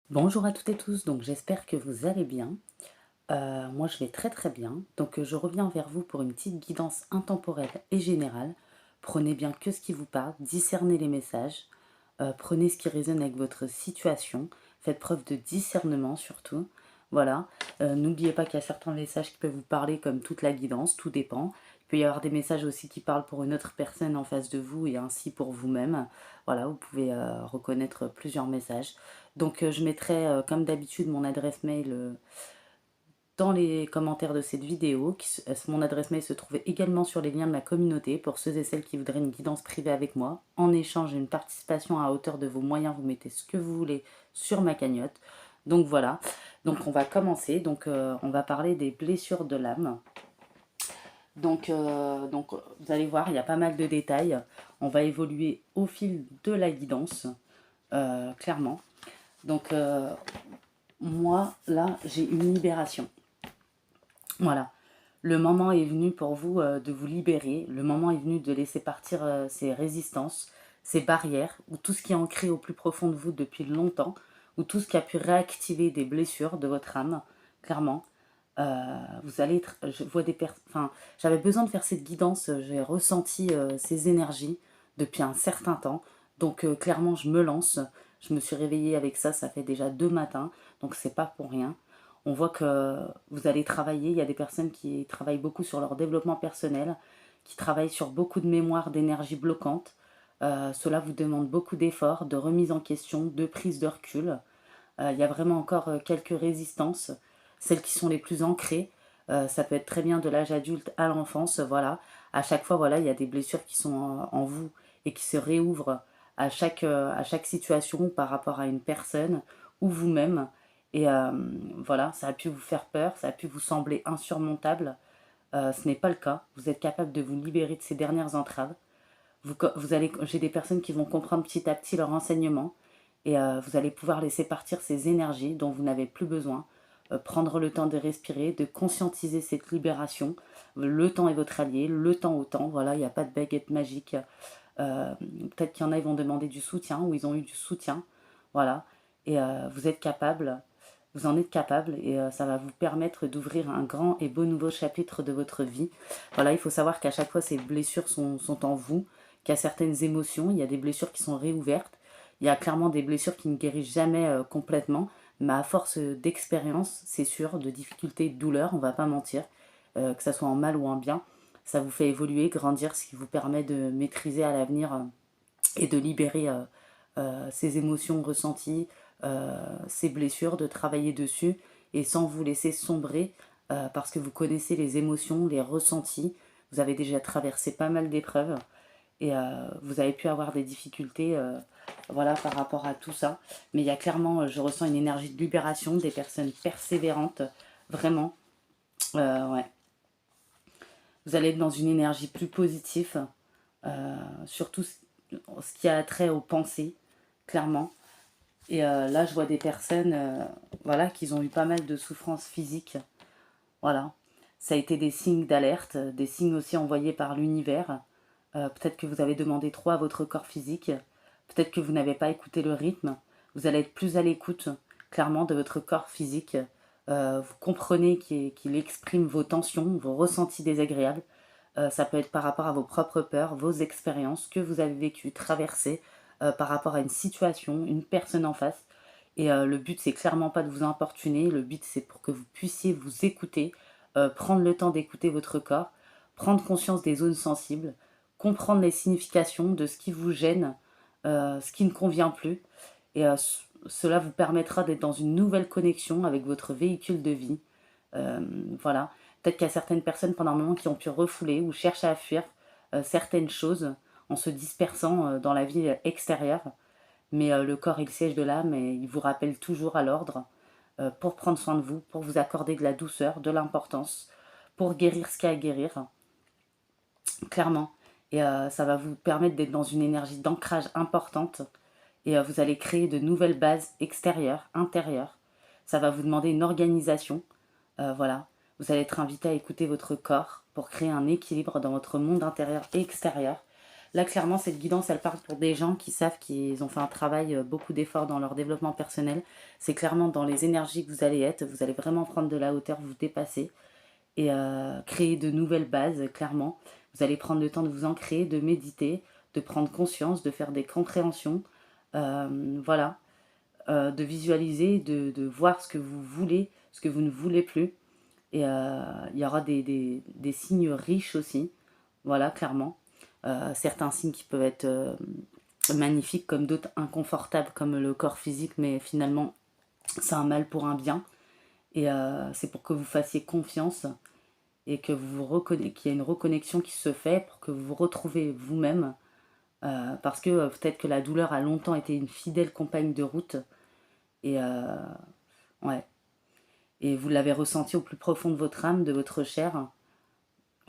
Bonjour à toutes et tous, donc j'espère que vous allez bien. Moi je vais très très bien. Donc je reviens vers vous pour une petite guidance intemporelle et générale. Prenez bien que ce qui vous parle, discernez les messages, prenez ce qui résonne avec votre situation, faites preuve de discernement surtout. Voilà. N'oubliez pas qu'il y a certains messages qui peuvent vous parler comme toute la guidance, tout dépend. Il peut y avoir des messages aussi qui parlent pour une autre personne en face de vous et ainsi pour vous-même. Voilà, vous pouvez reconnaître plusieurs messages. Donc je mettrai comme d'habitude mon adresse mail dans les commentaires de cette vidéo. Mon adresse mail se trouve également sur les liens de ma communauté pour ceux et celles qui voudraient une guidance privée avec moi. En échange d'une participation à hauteur de vos moyens, vous mettez ce que vous voulez sur ma cagnotte. Donc voilà, donc on va commencer. Donc on va parler des blessures de l'âme. Donc vous allez voir, il y a pas mal de détails. On va évoluer au fil de la guidance, clairement. Donc moi, là, j'ai une libération. Voilà. Le moment est venu pour vous de vous libérer. Le moment est venu de laisser partir ces résistances, ces barrières, ou tout ce qui est ancré au plus profond de vous depuis longtemps, ou tout ce qui a pu réactiver des blessures de votre âme, clairement. Vous allez être, je vois des personnes, enfin, j'avais besoin de faire cette guidance, j'ai ressenti ces énergies depuis un certain temps, donc clairement je me lance, je me suis réveillée avec ça, ça fait déjà 2 matins, donc c'est pas pour rien. On voit que vous allez travailler, il y a des personnes qui travaillent beaucoup sur leur développement personnel, qui travaillent sur beaucoup de mémoire d'énergie bloquante. Cela vous demande beaucoup d'efforts, de remise en question, de prise de recul. Il y a vraiment encore quelques résistances, celles qui sont les plus ancrées. Ça peut être très bien de l'âge adulte à l'enfance, voilà. À chaque fois, voilà, il y a des blessures qui sont en vous et qui se réouvrent à chaque situation par rapport à une personne ou vous-même. Et voilà, ça a pu vous faire peur, ça a pu vous sembler insurmontable. Ce n'est pas le cas. Vous êtes capable de vous libérer de ces dernières entraves. J'ai des personnes qui vont comprendre petit à petit leur enseignement et vous allez pouvoir laisser partir ces énergies dont vous n'avez plus besoin, prendre le temps de respirer, de conscientiser cette libération. Le temps est votre allié, le temps au temps, voilà, il n'y a pas de baguette magique. Peut-être qu'il y en a, ils vont demander du soutien ou ils ont eu du soutien, voilà. Et vous êtes capable, vous en êtes capable et ça va vous permettre d'ouvrir un grand et beau nouveau chapitre de votre vie. Voilà, il faut savoir qu'à chaque fois, ces blessures sont en vous, qu'il y a certaines émotions, il y a des blessures qui sont réouvertes, il y a clairement des blessures qui ne guérissent jamais complètement, mais à force d'expérience, c'est sûr, de difficultés, de douleurs, on va pas mentir, que ça soit en mal ou en bien, ça vous fait évoluer, grandir, ce qui vous permet de maîtriser à l'avenir et de libérer ces émotions ressenties, ces blessures, de travailler dessus et sans vous laisser sombrer parce que vous connaissez les émotions, les ressentis, vous avez déjà traversé pas mal d'épreuves et vous avez pu avoir des difficultés voilà, par rapport à tout ça. Mais il y a clairement, je ressens une énergie de libération, des personnes persévérantes, vraiment. Ouais. Vous allez être dans une énergie plus positive, surtout ce qui a trait aux pensées, clairement. Et là, je vois des personnes, voilà, qui ont eu pas mal de souffrances physiques. Voilà. Ça a été des signes d'alerte, des signes aussi envoyés par l'univers. Peut-être que vous avez demandé trop à votre corps physique. Peut-être que vous n'avez pas écouté le rythme. Vous allez être plus à l'écoute, clairement, de votre corps physique. Vous comprenez qu'il exprime vos tensions, vos ressentis désagréables. Ça peut être par rapport à vos propres peurs, vos expériences que vous avez vécues, traversées, par rapport à une situation, une personne en face. Et le but, c'est clairement pas de vous importuner. Le but, c'est pour que vous puissiez vous écouter, prendre le temps d'écouter votre corps, prendre conscience des zones sensibles, comprendre les significations de ce qui vous gêne, ce qui ne convient plus. Et cela vous permettra d'être dans une nouvelle connexion avec votre véhicule de vie. Euh, voilà. Peut-être qu'il y a certaines personnes pendant un moment qui ont pu refouler ou chercher à fuir certaines choses en se dispersant dans la vie extérieure. Mais le corps est le siège de l'âme et il vous rappelle toujours à l'ordre pour prendre soin de vous, pour vous accorder de la douceur, de l'importance, pour guérir ce qu'il y a à guérir, clairement. Et ça va vous permettre d'être dans une énergie d'ancrage importante et vous allez créer de nouvelles bases extérieures, intérieures. Ça va vous demander une organisation, voilà. Vous allez être invité à écouter votre corps pour créer un équilibre dans votre monde intérieur et extérieur. Là, clairement, cette guidance, elle parle pour des gens qui savent qu'ils ont fait un travail, beaucoup d'efforts dans leur développement personnel. C'est clairement dans les énergies que vous allez être. Vous allez vraiment prendre de la hauteur, vous dépasser et créer de nouvelles bases, clairement. Vous allez prendre le temps de vous ancrer, de méditer, de prendre conscience, de faire des compréhensions. Voilà, de visualiser, de voir ce que vous voulez, ce que vous ne voulez plus. Et il y aura des signes riches aussi, voilà, clairement. Certains signes qui peuvent être magnifiques, comme d'autres inconfortables, comme le corps physique, mais finalement, c'est un mal pour un bien. Et c'est pour que vous fassiez confiance et que qu'il y ait une reconnexion qui se fait pour que vous vous retrouvez vous-même. Parce que peut-être que la douleur a longtemps été une fidèle compagne de route. Et ouais. Et vous l'avez ressenti au plus profond de votre âme, de votre chair.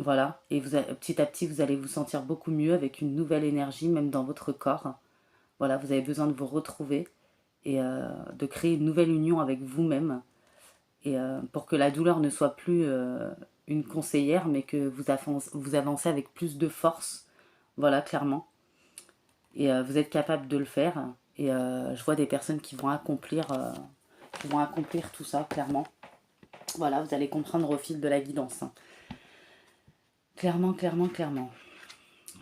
Voilà. Et petit à petit, vous allez vous sentir beaucoup mieux avec une nouvelle énergie, même dans votre corps. Voilà, vous avez besoin de vous retrouver et de créer une nouvelle union avec vous-même. Et pour que la douleur ne soit plus une conseillère, mais que vous avancez avec plus de force. Voilà, clairement. Et vous êtes capable de le faire. Et je vois des personnes qui vont accomplir tout ça, clairement. Voilà, vous allez comprendre au fil de la guidance. Clairement, clairement, clairement.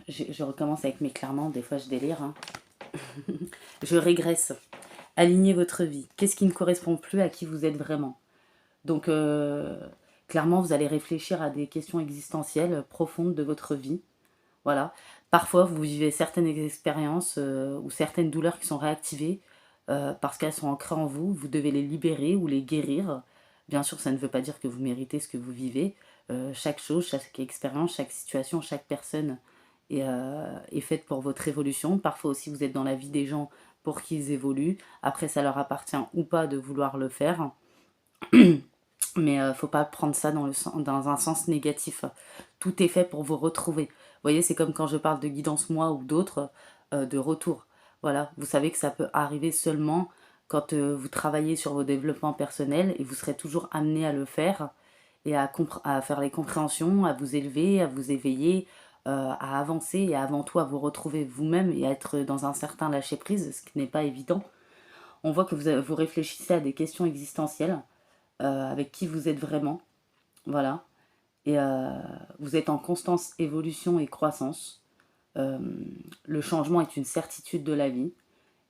Je recommence avec mes clairement, des fois je délire. Hein. Je régresse. Alignez votre vie. Qu'est-ce qui ne correspond plus à qui vous êtes vraiment? Donc, clairement, vous allez réfléchir à des questions existentielles profondes de votre vie. Voilà. Parfois, vous vivez certaines expériences ou certaines douleurs qui sont réactivées parce qu'elles sont ancrées en vous. Vous devez les libérer ou les guérir. Bien sûr, ça ne veut pas dire que vous méritez ce que vous vivez. Chaque chose, chaque expérience, chaque situation, chaque personne est faite pour votre évolution. Parfois aussi, vous êtes dans la vie des gens pour qu'ils évoluent. Après, ça leur appartient ou pas de vouloir le faire. Mais faut pas prendre ça dans un sens négatif. Tout est fait pour vous retrouver. Vous voyez, c'est comme quand je parle de guidance moi ou d'autres, de retour. Voilà, vous savez que ça peut arriver seulement quand vous travaillez sur vos développements personnels et vous serez toujours amené à le faire et à faire les compréhensions, à vous élever, à vous éveiller, à avancer et avant tout à vous retrouver vous-même et à être dans un certain lâcher-prise, ce qui n'est pas évident. On voit que vous réfléchissez à des questions existentielles, avec qui vous êtes vraiment, voilà. Et vous êtes en constante évolution et croissance. Le changement est une certitude de la vie.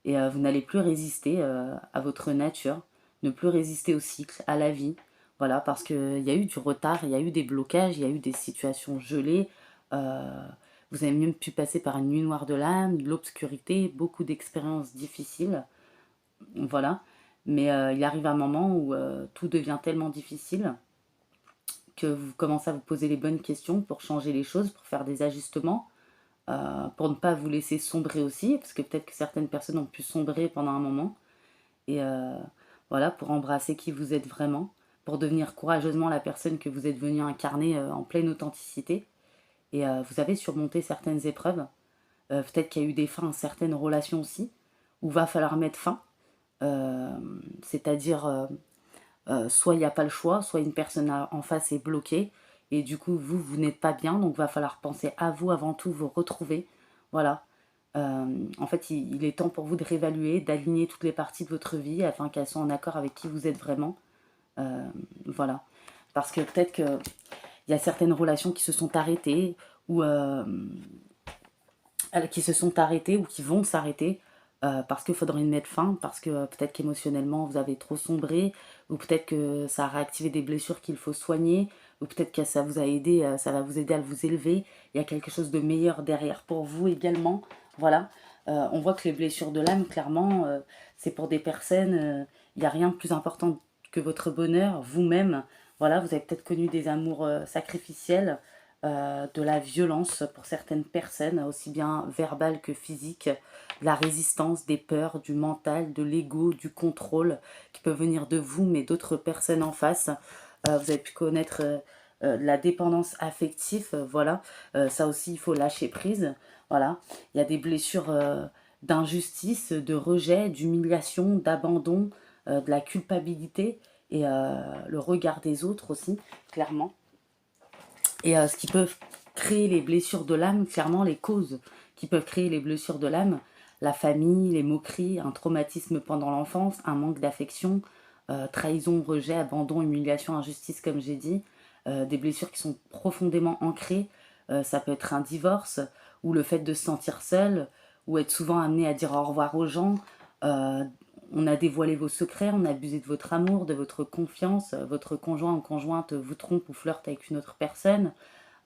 Et vous n'allez plus résister à votre nature, ne plus résister au cycle, à la vie. Voilà, parce qu'il y a eu du retard, il y a eu des blocages, il y a eu des situations gelées. Vous avez même pu passer par une nuit noire de l'âme, de l'obscurité, beaucoup d'expériences difficiles. Voilà. Mais il arrive un moment où tout devient tellement difficile que vous commencez à vous poser les bonnes questions pour changer les choses, pour faire des ajustements, pour ne pas vous laisser sombrer aussi, parce que peut-être que certaines personnes ont pu sombrer pendant un moment. Et voilà, pour embrasser qui vous êtes vraiment, pour devenir courageusement la personne que vous êtes venu incarner en pleine authenticité. Et vous avez surmonté certaines épreuves. Peut-être qu'il y a eu des fins à certaines relations aussi, où va falloir mettre fin. C'est-à-dire soit il n'y a pas le choix, soit une personne en face est bloquée et du coup vous n'êtes pas bien, donc il va falloir penser à vous avant tout, vous retrouver. Voilà. En fait, il est temps pour vous de réévaluer, d'aligner toutes les parties de votre vie afin qu'elles soient en accord avec qui vous êtes vraiment. Voilà. Parce que peut-être qu'il y a certaines relations qui se sont arrêtées ou qui vont s'arrêter parce qu'il faudrait y mettre fin, parce que peut-être qu'émotionnellement vous avez trop sombré, ou peut-être que ça a réactivé des blessures qu'il faut soigner, ou peut-être que ça vous a aidé, ça va vous aider à vous élever, il y a quelque chose de meilleur derrière pour vous également. Voilà. On voit que les blessures de l'âme, clairement, c'est pour des personnes, il n'y a rien de plus important que votre bonheur, vous-même. Voilà, vous avez peut-être connu des amours sacrificiels, de la violence pour certaines personnes, aussi bien verbale que physique, de la résistance, des peurs, du mental, de l'ego, du contrôle qui peut venir de vous mais d'autres personnes en face. Vous avez pu connaître de la dépendance affective, voilà. Ça aussi, il faut lâcher prise. Voilà. Il y a des blessures d'injustice, de rejet, d'humiliation, d'abandon, de la culpabilité et le regard des autres aussi, clairement. Et ce qui peut créer les blessures de l'âme, clairement, les causes qui peuvent créer les blessures de l'âme, la famille, les moqueries, un traumatisme pendant l'enfance, un manque d'affection, trahison, rejet, abandon, humiliation, injustice, comme j'ai dit, des blessures qui sont profondément ancrées. Ça peut être un divorce, ou le fait de se sentir seul, ou être souvent amené à dire au revoir aux gens. Euh, on a dévoilé vos secrets, on a abusé de votre amour, de votre confiance, votre conjoint ou conjointe vous trompe ou flirte avec une autre personne.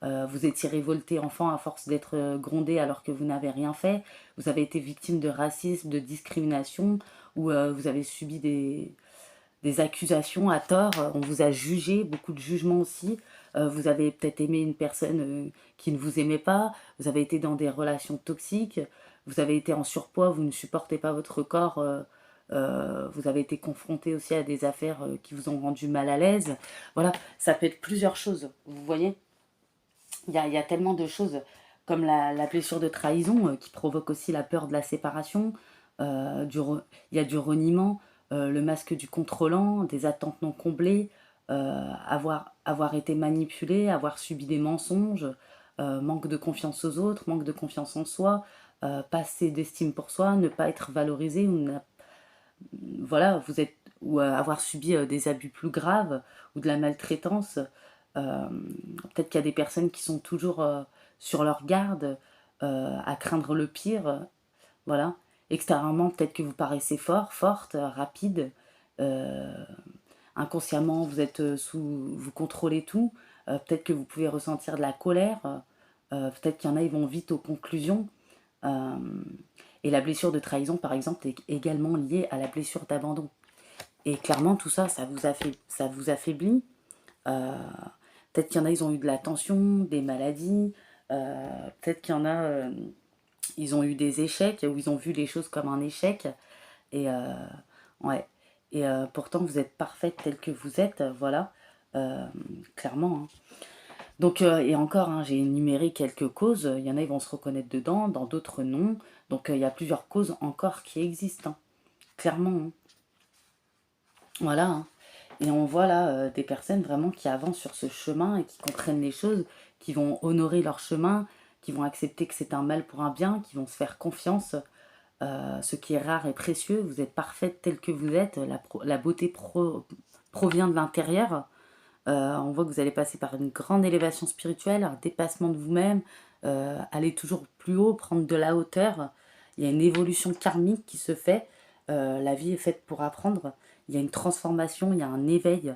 Vous étiez révolté enfant à force d'être grondé alors que vous n'avez rien fait. Vous avez été victime de racisme, de discrimination, ou vous avez subi des accusations à tort. On vous a jugé, beaucoup de jugements aussi. Vous avez peut-être aimé une personne qui ne vous aimait pas. Vous avez été dans des relations toxiques. Vous avez été en surpoids, vous ne supportez pas votre corps. Vous avez été confronté aussi à des affaires qui vous ont rendu mal à l'aise. Voilà, ça peut être plusieurs choses, vous voyez. Il y a tellement de choses, comme la blessure de trahison qui provoque aussi la peur de la séparation. Il y a du reniement, le masque du contrôlant, des attentes non comblées, avoir été manipulé, avoir subi des mensonges, manque de confiance aux autres, manque de confiance en soi, pas assez d'estime pour soi, ne pas être valorisé, voilà, ou avoir subi des abus plus graves ou de la maltraitance. Euh, Peut-être qu'il y a des personnes qui sont toujours sur leur garde, à craindre le pire. Voilà. Extérieurement, peut-être que vous paraissez fort, forte, rapide. Euh, Inconsciemment, vous contrôlez tout. Peut-être que vous pouvez ressentir de la colère. Peut-être qu'il y en a, ils vont vite aux conclusions. Euh, et la blessure de trahison, par exemple, est également liée à la blessure d'abandon. Et clairement, tout ça, ça vous affaiblit. Euh, Peut-être qu'il y en a, ils ont eu de la tension, des maladies. Peut-être qu'il y en a, ils ont eu des échecs, ou ils ont vu les choses comme un échec. Et ouais. Et pourtant, vous êtes parfaite telle que vous êtes, voilà. Euh, Clairement, hein. Donc, et encore, hein, j'ai énuméré quelques causes. Il y en a, ils vont se reconnaître dedans, dans d'autres non. Donc, il y a plusieurs causes encore qui existent, hein. Clairement, hein. Voilà, hein. Et on voit là des personnes vraiment qui avancent sur ce chemin et qui comprennent les choses, qui vont honorer leur chemin, qui vont accepter que c'est un mal pour un bien, qui vont se faire confiance. Ce qui est rare et précieux, vous êtes parfaite telle que vous êtes, la beauté provient de l'intérieur. On voit que vous allez passer par une grande élévation spirituelle, un dépassement de vous-même, aller toujours plus haut, prendre de la hauteur. Il y a une évolution karmique qui se fait. La vie est faite pour apprendre. Il y a une transformation, il y a un éveil.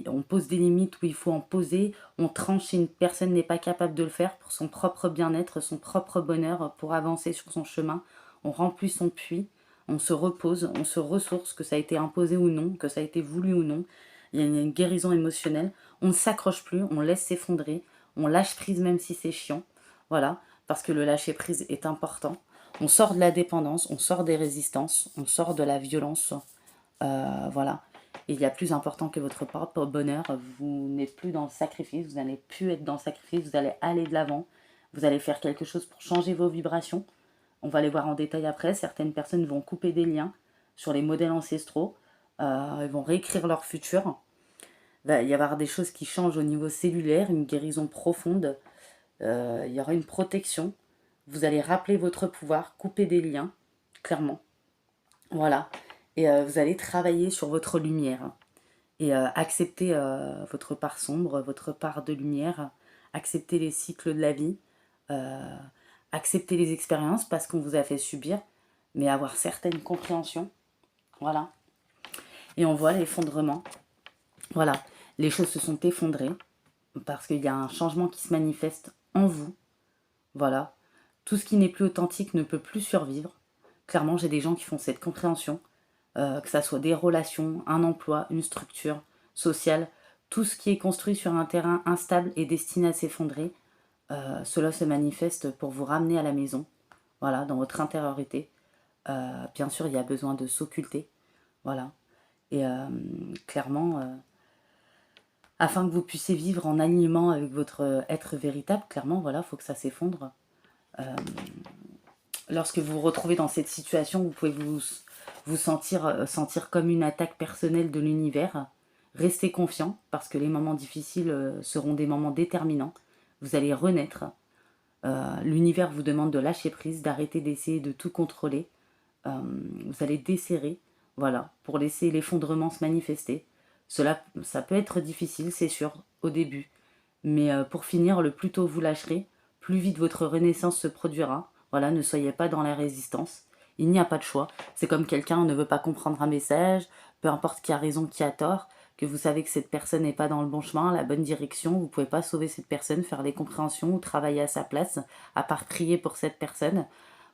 On pose des limites où il faut en poser. On tranche si une personne n'est pas capable de le faire pour son propre bien-être, son propre bonheur, pour avancer sur son chemin. On remplit son puits, on se repose, on se ressource, que ça a été imposé ou non, que ça a été voulu ou non. Il y a une guérison émotionnelle. On ne s'accroche plus, on laisse s'effondrer, on lâche prise même si c'est chiant. Voilà, parce que le lâcher prise est important. On sort de la dépendance, on sort des résistances, on sort de la violence. Voilà. Et il y a plus important que votre propre bonheur. Vous n'êtes plus dans le sacrifice, vous n'allez plus être dans le sacrifice, vous allez aller de l'avant. Vous allez faire quelque chose pour changer vos vibrations. On va les voir en détail après. Certaines personnes vont couper des liens sur les modèles ancestraux. Elles vont réécrire leur futur. Il va y avoir des choses qui changent au niveau cellulaire, une guérison profonde. Il y aura une protection. Vous allez rappeler votre pouvoir, couper des liens, clairement. Voilà. Et vous allez travailler sur votre lumière. Et accepter votre part sombre, votre part de lumière. Accepter les cycles de la vie. Euh, Accepter les expériences parce qu'on vous a fait subir, mais avoir certaines compréhensions. Voilà. Et on voit l'effondrement. Voilà. Les choses se sont effondrées parce qu'il y a un changement qui se manifeste en vous. Voilà. Tout ce qui n'est plus authentique ne peut plus survivre. Clairement, j'ai des gens qui font cette compréhension, que ça soit des relations, un emploi, une structure sociale, tout ce qui est construit sur un terrain instable est destiné à s'effondrer. Cela se manifeste pour vous ramener à la maison, voilà, dans votre intériorité. Bien sûr, il y a besoin de s'occulter, voilà. Et clairement, afin que vous puissiez vivre en alignement avec votre être véritable, clairement, voilà, il faut que ça s'effondre. Lorsque vous vous retrouvez dans cette situation, vous pouvez vous sentir comme une attaque personnelle de l'univers. Restez confiant, parce que les moments difficiles seront des moments déterminants. Vous allez renaître. L'univers vous demande de lâcher prise, d'arrêter d'essayer de tout contrôler. Vous allez desserrer, voilà, pour laisser l'effondrement se manifester. Ça peut être difficile, c'est sûr, au début. Mais pour finir, le plus tôt vous lâcherez, plus vite votre renaissance se produira. Voilà, ne soyez pas dans la résistance. Il n'y a pas de choix. C'est comme quelqu'un ne veut pas comprendre un message, peu importe qui a raison, qui a tort, que vous savez que cette personne n'est pas dans le bon chemin, la bonne direction, vous ne pouvez pas sauver cette personne, faire des compréhensions ou travailler à sa place, à part prier pour cette personne,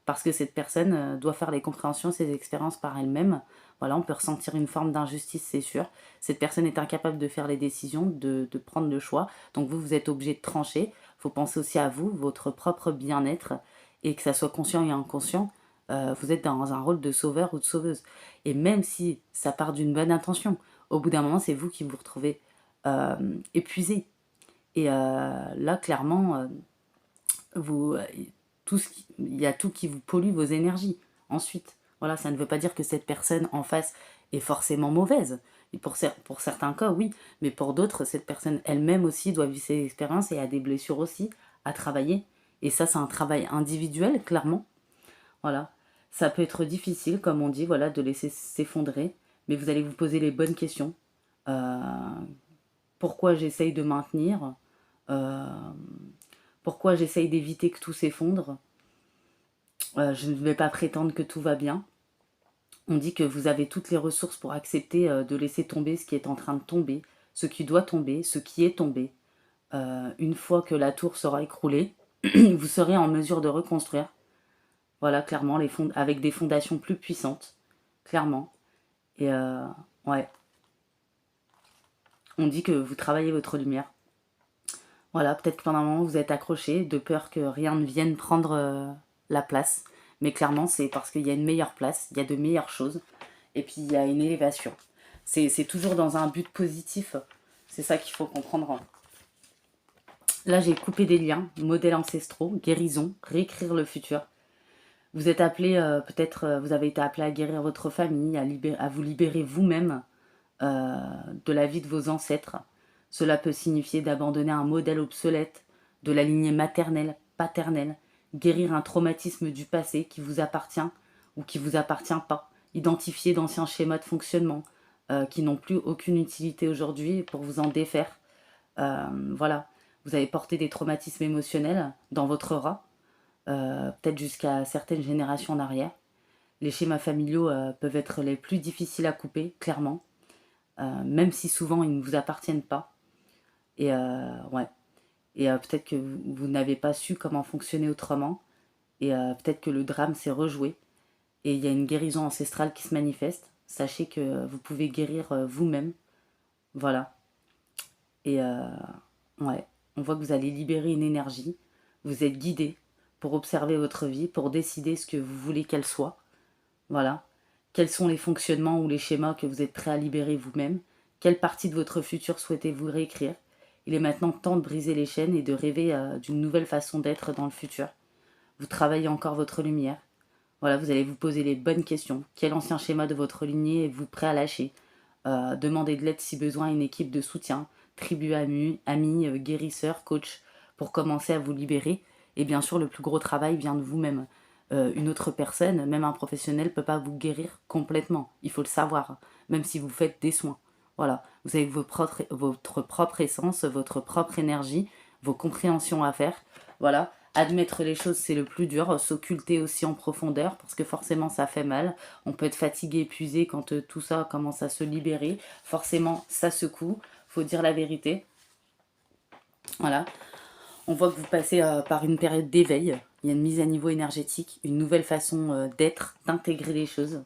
parce que cette personne doit faire les compréhensions, ses expériences par elle-même. Voilà, on peut ressentir une forme d'injustice, c'est sûr. Cette personne est incapable de faire les décisions, de prendre le choix. Donc vous, vous êtes obligé de trancher. Il faut penser aussi à vous, votre propre bien-être, et que ça soit conscient et inconscient. Vous êtes dans un rôle de sauveur ou de sauveuse. Et même si ça part d'une bonne intention, au bout d'un moment, c'est vous qui vous retrouvez épuisé. Et là, clairement, vous, il y a tout qui vous pollue vos énergies. Ensuite, voilà, ça ne veut pas dire que cette personne en face est forcément mauvaise. Et pour certains cas, oui, mais pour d'autres, cette personne elle-même aussi doit vivre ses expériences et a des blessures aussi à travailler. Et ça, c'est un travail individuel, clairement. Voilà. Ça peut être difficile, comme on dit, voilà, de laisser s'effondrer, mais vous allez vous poser les bonnes questions. Euh, Pourquoi j'essaye de maintenir Euh, Pourquoi j'essaye d'éviter que tout s'effondre. Je ne vais pas prétendre que tout va bien. On dit que vous avez toutes les ressources pour accepter de laisser tomber ce qui est en train de tomber, ce qui doit tomber, ce qui est tombé. Une fois que la tour sera écroulée, vous serez en mesure de reconstruire. Voilà, clairement, avec des fondations plus puissantes. Clairement. Et ouais, on dit que vous travaillez votre lumière. Voilà, peut-être que pendant un moment vous êtes accroché, de peur que rien ne vienne prendre la place. Mais clairement, c'est parce qu'il y a une meilleure place, il y a de meilleures choses, et puis il y a une élévation. C'est toujours dans un but positif, c'est ça qu'il faut comprendre. Là, j'ai coupé des liens, modèles ancestraux, guérison, réécrire le futur. Vous êtes appelé, peut-être, vous avez été appelé à guérir votre famille, à vous libérer vous-même de la vie de vos ancêtres. Cela peut signifier d'abandonner un modèle obsolète de la lignée maternelle, paternelle, guérir un traumatisme du passé qui vous appartient ou qui vous appartient pas, identifier d'anciens schémas de fonctionnement qui n'ont plus aucune utilité aujourd'hui pour vous en défaire. Voilà, vous avez porté des traumatismes émotionnels dans votre aura, peut-être jusqu'à certaines générations en arrière. Les schémas familiaux peuvent être les plus difficiles à couper, clairement, même si souvent ils ne vous appartiennent pas. Et ouais. Et peut-être que vous n'avez pas su comment fonctionner autrement. Et peut-être que le drame s'est rejoué. Et il y a une guérison ancestrale qui se manifeste. Sachez que vous pouvez guérir vous-même. Voilà. Et ouais, on voit que vous allez libérer une énergie. Vous êtes guidé pour observer votre vie, pour décider ce que vous voulez qu'elle soit. Voilà. Quels sont les fonctionnements ou les schémas que vous êtes prêt à libérer vous-même? Quelle partie de votre futur souhaitez-vous réécrire? Il est maintenant temps de briser les chaînes et de rêver d'une nouvelle façon d'être dans le futur. Vous travaillez encore votre lumière. Voilà, vous allez vous poser les bonnes questions. Quel ancien schéma de votre lignée êtes-vous prêt à lâcher? Demandez de l'aide si besoin à une équipe de soutien, tribu amis, guérisseurs, coach, pour commencer à vous libérer. Et bien sûr, le plus gros travail vient de vous-même. Une autre personne, même un professionnel, ne peut pas vous guérir complètement. Il faut le savoir, même si vous faites des soins. Voilà, vous avez votre propre essence, votre propre énergie, vos compréhensions à faire. Voilà, admettre les choses, c'est le plus dur. S'occulter aussi en profondeur, parce que forcément, ça fait mal. On peut être fatigué, épuisé quand tout ça commence à se libérer. Forcément, ça secoue. Faut dire la vérité. Voilà. On voit que vous passez par une période d'éveil. Il y a une mise à niveau énergétique, une nouvelle façon d'être, d'intégrer les choses.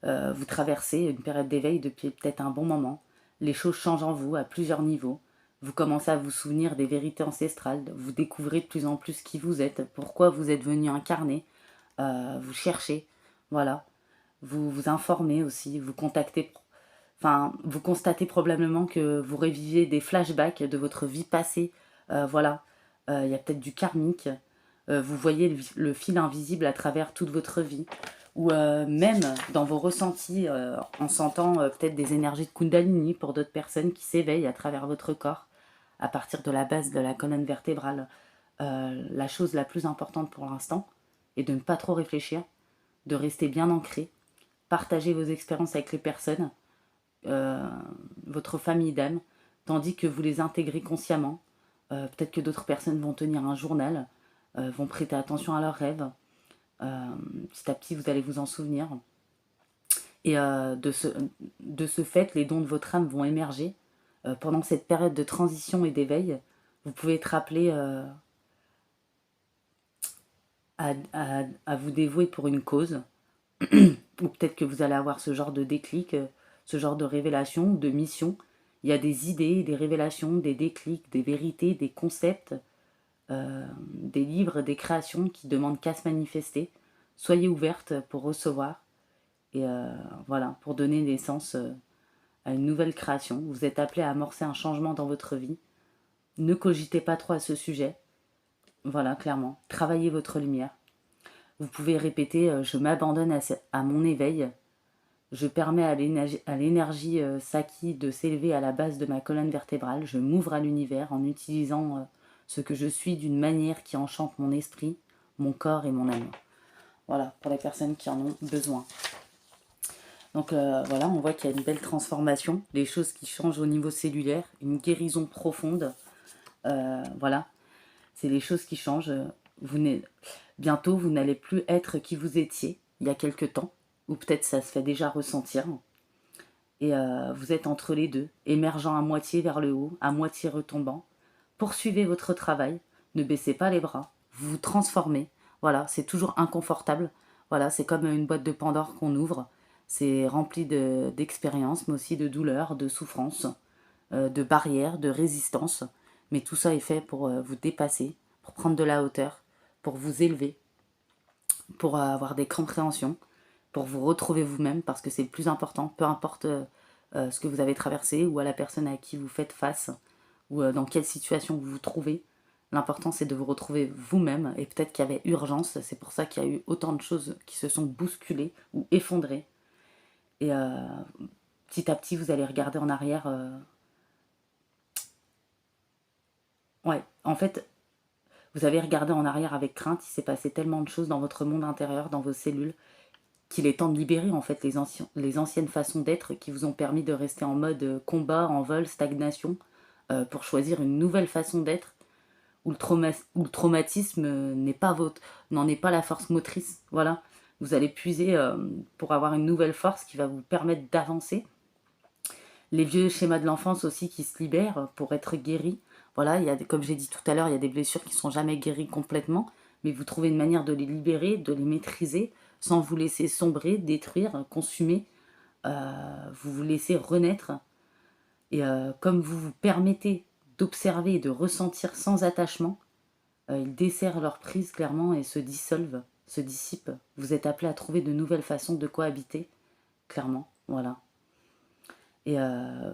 Vous traversez une période d'éveil depuis peut-être un bon moment. Les choses changent en vous à plusieurs niveaux. Vous commencez à vous souvenir des vérités ancestrales. Vous découvrez de plus en plus qui vous êtes, pourquoi vous êtes venu incarner. Vous cherchez, voilà. Vous vous informez aussi, vous contactez. Enfin, vous constatez probablement que vous reviviez des flashbacks de votre vie passée. Voilà. Il y a peut-être du karmique. Vous voyez le fil invisible à travers toute votre vie. Ou même dans vos ressentis, en sentant peut-être des énergies de Kundalini pour d'autres personnes qui s'éveillent à travers votre corps, à partir de la base de la colonne vertébrale. la chose la plus importante pour l'instant est de ne pas trop réfléchir, de rester bien ancré, partager vos expériences avec les personnes, euh, votre famille d'âme, tandis que vous les intégrez consciemment. Peut-être que d'autres personnes vont tenir un journal, vont prêter attention à leurs rêves. Petit à petit, vous allez vous en souvenir. Et de ce fait, les dons de votre âme vont émerger. Pendant cette période de transition et d'éveil, vous pouvez être appelé à vous dévouer pour une cause, ou peut-être que vous allez avoir ce genre de déclic, ce genre de révélation, de mission. Il y a des idées, des révélations, des déclics, des vérités, des concepts, des livres, des créations qui demandent qu'à se manifester. Soyez ouverte pour recevoir et voilà, pour donner naissance à une nouvelle création. Vous êtes appelé à amorcer un changement dans votre vie. Ne cogitez pas trop à ce sujet. Voilà, clairement. Travaillez votre lumière. Vous pouvez répéter je m'abandonne à mon éveil. Je permets à l'énergie Saki de s'élever à la base de ma colonne vertébrale. Je m'ouvre à l'univers en utilisant ce que je suis d'une manière qui enchante mon esprit, mon corps et mon âme. Voilà, pour les personnes qui en ont besoin. Donc voilà, on voit qu'il y a une belle transformation, des choses qui changent au niveau cellulaire, une guérison profonde. Voilà, c'est les choses qui changent. Bientôt, vous n'allez plus être qui vous étiez il y a quelque temps, ou peut-être ça se fait déjà ressentir. Et vous êtes entre les deux, émergeant à moitié vers le haut, à moitié retombant. Poursuivez votre travail, ne baissez pas les bras, vous vous transformez. Voilà, c'est toujours inconfortable. Voilà, c'est comme une boîte de Pandore qu'on ouvre. C'est rempli d'expériences, mais aussi de douleurs, de souffrances, de barrières, de résistance. Mais tout ça est fait pour vous dépasser, pour prendre de la hauteur, pour vous élever, pour avoir des compréhensions, pour vous retrouver vous-même, parce que c'est le plus important, peu importe ce que vous avez traversé ou à la personne à qui vous faites face, ou dans quelle situation vous vous trouvez. L'important, c'est de vous retrouver vous-même, et peut-être qu'il y avait urgence, c'est pour ça qu'il y a eu autant de choses qui se sont bousculées ou effondrées. Et petit à petit, vous allez regarder en arrière. Ouais, en fait, vous avez regardé en arrière avec crainte, il s'est passé tellement de choses dans votre monde intérieur, dans vos cellules, qu'il est temps de libérer en fait les anciennes façons d'être qui vous ont permis de rester en mode combat, en vol, stagnation, pour choisir une nouvelle façon d'être où où le traumatisme n'en est pas la force motrice. Voilà, vous allez puiser pour avoir une nouvelle force qui va vous permettre d'avancer. Les vieux schémas de l'enfance aussi qui se libèrent pour être guéris. Voilà, comme j'ai dit tout à l'heure, il y a des blessures qui ne sont jamais guéries complètement, mais vous trouvez une manière de les libérer, de les maîtriser, sans vous laisser sombrer, détruire, consumer. Vous vous laissez renaître. Et comme vous vous permettez d'observer et de ressentir sans attachement, ils desserrent leur prise clairement et se dissolvent, se dissipent. Vous êtes appelé à trouver de nouvelles façons de cohabiter, clairement. Voilà. Et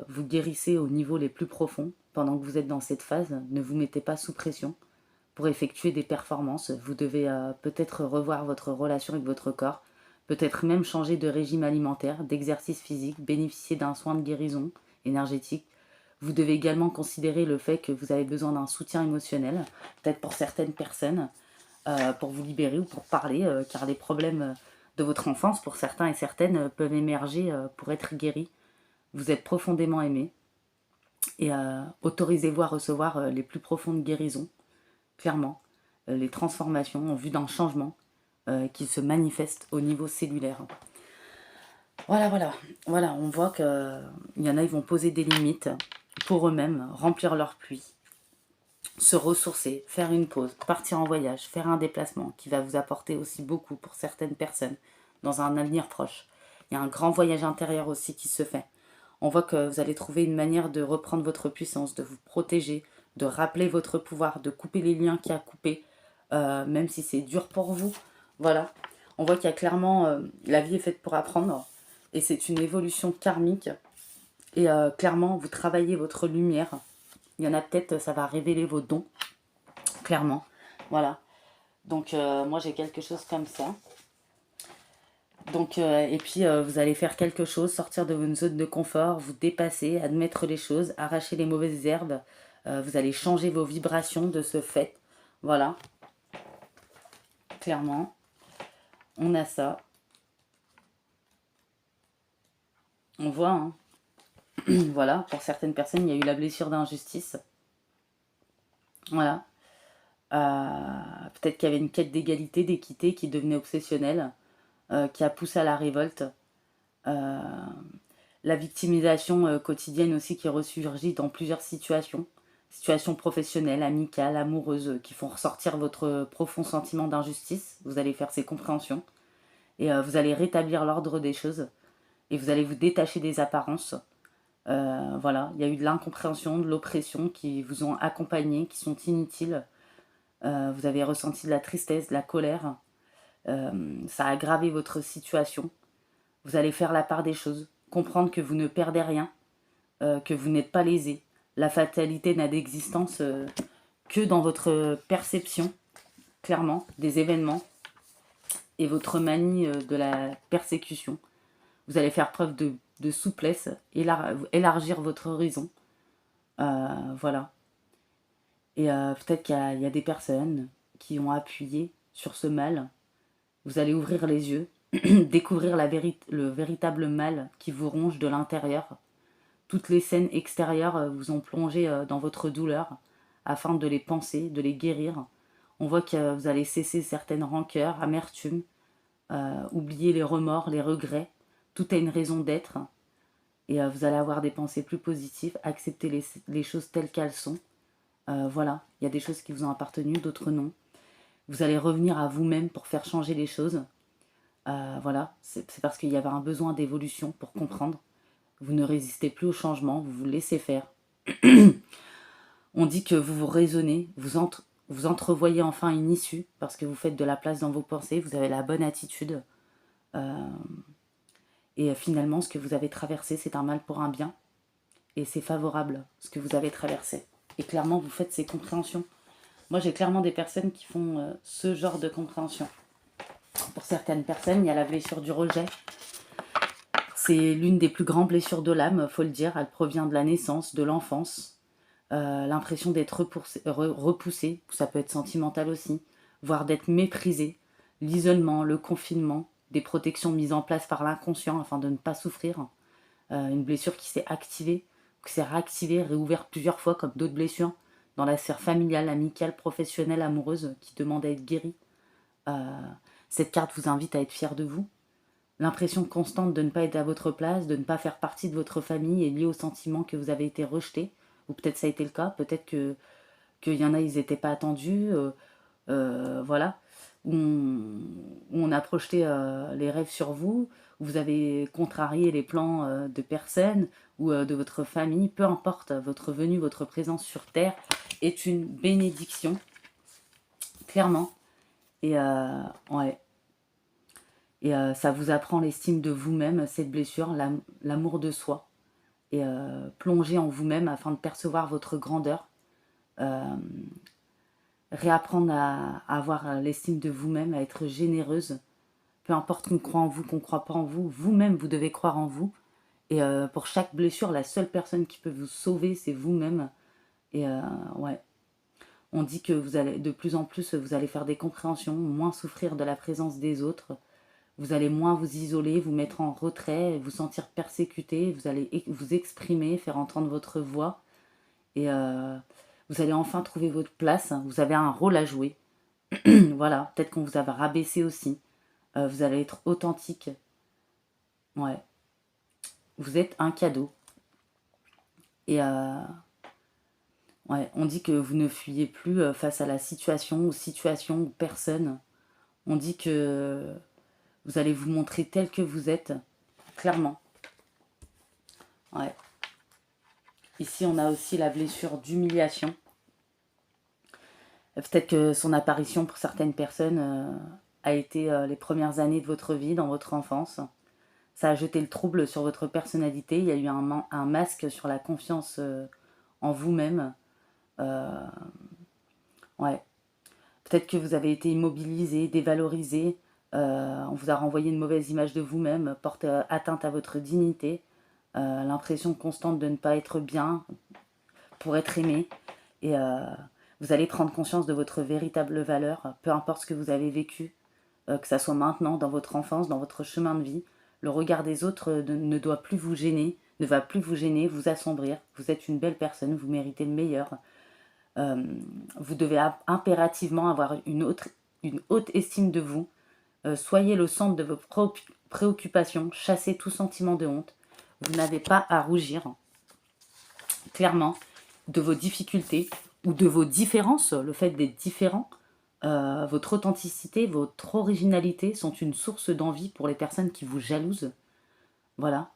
vous guérissez au niveau les plus profonds. Pendant que vous êtes dans cette phase, ne vous mettez pas sous pression pour effectuer des performances. Vous devez peut-être revoir votre relation avec votre corps, peut-être même changer de régime alimentaire, d'exercice physique, bénéficier d'un soin de guérison énergétique. Vous devez également considérer le fait que vous avez besoin d'un soutien émotionnel, peut-être pour certaines personnes, pour vous libérer ou pour parler, car les problèmes de votre enfance, pour certains et certaines, peuvent émerger pour être guéris. Vous êtes profondément aimé et autorisez-vous à recevoir les plus profondes guérisons, clairement, les transformations en vue d'un changement qui se manifeste au niveau cellulaire. Voilà, voilà, voilà, on voit qu'il y en a, ils vont poser des limites pour eux-mêmes, remplir leur pluie, se ressourcer, faire une pause, partir en voyage, faire un déplacement qui va vous apporter aussi beaucoup pour certaines personnes dans un avenir proche. Il y a un grand voyage intérieur aussi qui se fait. On voit que vous allez trouver une manière de reprendre votre puissance, de vous protéger, de rappeler votre pouvoir, de couper les liens qui a coupé, même si c'est dur pour vous. Voilà. On voit qu'il y a clairement, la vie est faite pour apprendre, et c'est une évolution karmique. Et clairement, vous travaillez votre lumière. Il y en a peut-être, ça va révéler vos dons, clairement. Voilà. Donc, moi, j'ai quelque chose comme ça. Donc, et puis, vous allez faire quelque chose, sortir de votre zone de confort, vous dépasser, admettre les choses, arracher les mauvaises herbes. Vous allez changer vos vibrations de ce fait. Voilà, clairement, on a ça. On voit, hein. Voilà, pour certaines personnes, il y a eu la blessure d'injustice. Voilà. Peut-être qu'il y avait une quête d'égalité, d'équité qui devenait obsessionnelle, qui a poussé à la révolte. Euh, la victimisation quotidienne aussi qui ressurgit dans plusieurs situations. Situations professionnelles, amicales, amoureuses, qui font ressortir votre profond sentiment d'injustice. Vous allez faire ces compréhensions. Et vous allez rétablir l'ordre des choses. Et vous allez vous détacher des apparences. Voilà, il y a eu de l'incompréhension, de l'oppression qui vous ont accompagné, qui sont inutiles. Vous avez ressenti de la tristesse, de la colère. Ça a aggravé votre situation. Vous allez faire la part des choses, comprendre que vous ne perdez rien, que vous n'êtes pas lésé. La fatalité n'a d'existence que dans votre perception, clairement, des événements et votre manie de la persécution. Vous allez faire preuve de souplesse, élargir votre horizon. Voilà. Et peut-être qu'il y a des personnes qui ont appuyé sur ce mal. Vous allez ouvrir les yeux, découvrir le véritable mal qui vous ronge de l'intérieur. Toutes les scènes extérieures vous ont plongé dans votre douleur afin de les penser, de les guérir. On voit que vous allez cesser certaines rancœurs, amertumes, oublier les remords, les regrets. Tout a une raison d'être. Et vous allez avoir des pensées plus positives, accepter les choses telles qu'elles sont. Voilà, il y a des choses qui vous ont appartenu, d'autres non. Vous allez revenir à vous-même pour faire changer les choses. Voilà, c'est parce qu'il y avait un besoin d'évolution pour comprendre. Vous ne résistez plus au changement, vous vous laissez faire. On dit que vous vous raisonnez, vous entrevoyez enfin une issue parce que vous faites de la place dans vos pensées, vous avez la bonne attitude. Et finalement, ce que vous avez traversé, c'est un mal pour un bien. Et c'est favorable, ce que vous avez traversé. Et clairement, vous faites ces compréhensions. Moi, j'ai clairement des personnes qui font ce genre de compréhension. Pour certaines personnes, il y a la blessure du rejet. C'est l'une des plus grandes blessures de l'âme, faut le dire. Elle provient de la naissance, de l'enfance. L'impression d'être repoussé, ça peut être sentimental aussi, voire d'être méprisé. L'isolement, le confinement, des protections mises en place par l'inconscient afin de ne pas souffrir. Une blessure qui s'est activée, qui s'est réactivée, réouverte plusieurs fois comme d'autres blessures dans la sphère familiale, amicale, professionnelle, amoureuse qui demande à être guérie. Cette carte vous invite à être fier de vous. L'impression constante de ne pas être à votre place, de ne pas faire partie de votre famille est liée au sentiment que vous avez été rejeté. Ou peut-être ça a été le cas, peut-être qu'il y en a, ils n'étaient pas attendus. Voilà. Où on a projeté les rêves sur vous, où vous avez contrarié les plans de personnes ou de votre famille. Peu importe, votre venue, votre présence sur Terre est une bénédiction, clairement. Et ouais. Et ça vous apprend l'estime de vous-même, cette blessure, l'amour de soi. Et plonger en vous-même afin de percevoir votre grandeur. Réapprendre à avoir l'estime de vous-même, à être généreuse. Peu importe qu'on croit en vous, qu'on ne croit pas en vous, vous-même, vous devez croire en vous. Et pour chaque blessure, la seule personne qui peut vous sauver, c'est vous-même. Et ouais, on dit que vous allez, de plus en plus, vous allez faire des compréhensions, moins souffrir de la présence des autres. Vous allez moins vous isoler, vous mettre en retrait, vous sentir persécuté. Vous allez vous exprimer, faire entendre votre voix. Et vous allez enfin trouver votre place. Vous avez un rôle à jouer. Voilà, peut-être qu'on vous avait rabaissé aussi. Vous allez être authentique. Ouais, vous êtes un cadeau. Et ouais, on dit que vous ne fuyez plus face à la situation, aux situations, aux personnes. On dit que vous allez vous montrer tel que vous êtes, clairement. Ouais. Ici, on a aussi la blessure d'humiliation. Peut-être que son apparition pour certaines personnes a été les premières années de votre vie, dans votre enfance. Ça a jeté le trouble sur votre personnalité. Il y a eu un masque sur la confiance en vous-même. Ouais. Peut-être que vous avez été immobilisé, dévalorisé. On vous a renvoyé une mauvaise image de vous-même, porte atteinte à votre dignité. L'impression constante de ne pas être bien pour être aimé. Et Vous allez prendre conscience de votre véritable valeur, peu importe ce que vous avez vécu, que ça soit maintenant, dans votre enfance, dans votre chemin de vie. Le regard des autres ne doit plus vous gêner, ne va plus vous gêner, vous assombrir. Vous êtes une belle personne, vous méritez le meilleur. Vous devez impérativement avoir une haute estime de vous. Soyez le centre de vos préoccupations, chassez tout sentiment de honte. Vous n'avez pas à rougir, clairement, de vos difficultés ou de vos différences. Le fait d'être différent, votre authenticité, votre originalité sont une source d'envie pour les personnes qui vous jalousent. Voilà.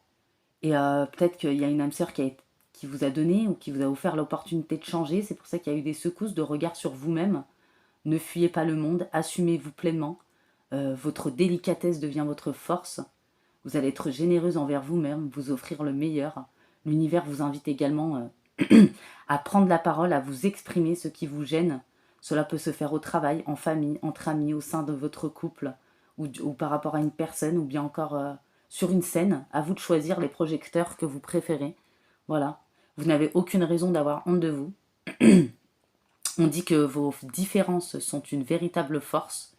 Et peut-être qu'il y a une âme sœur qui vous a donné ou qui vous a offert l'opportunité de changer. C'est pour ça qu'il y a eu des secousses de regard sur vous-même. Ne fuyez pas le monde, assumez-vous pleinement. Votre délicatesse devient votre force. Vous allez être généreuse envers vous-même, vous offrir le meilleur. L'univers vous invite également à prendre la parole, à vous exprimer ce qui vous gêne. Cela peut se faire au travail, en famille, entre amis, au sein de votre couple, ou par rapport à une personne, ou bien encore sur une scène. À vous de choisir les projecteurs que vous préférez. Voilà. Vous n'avez aucune raison d'avoir honte de vous. On dit que vos différences sont une véritable force.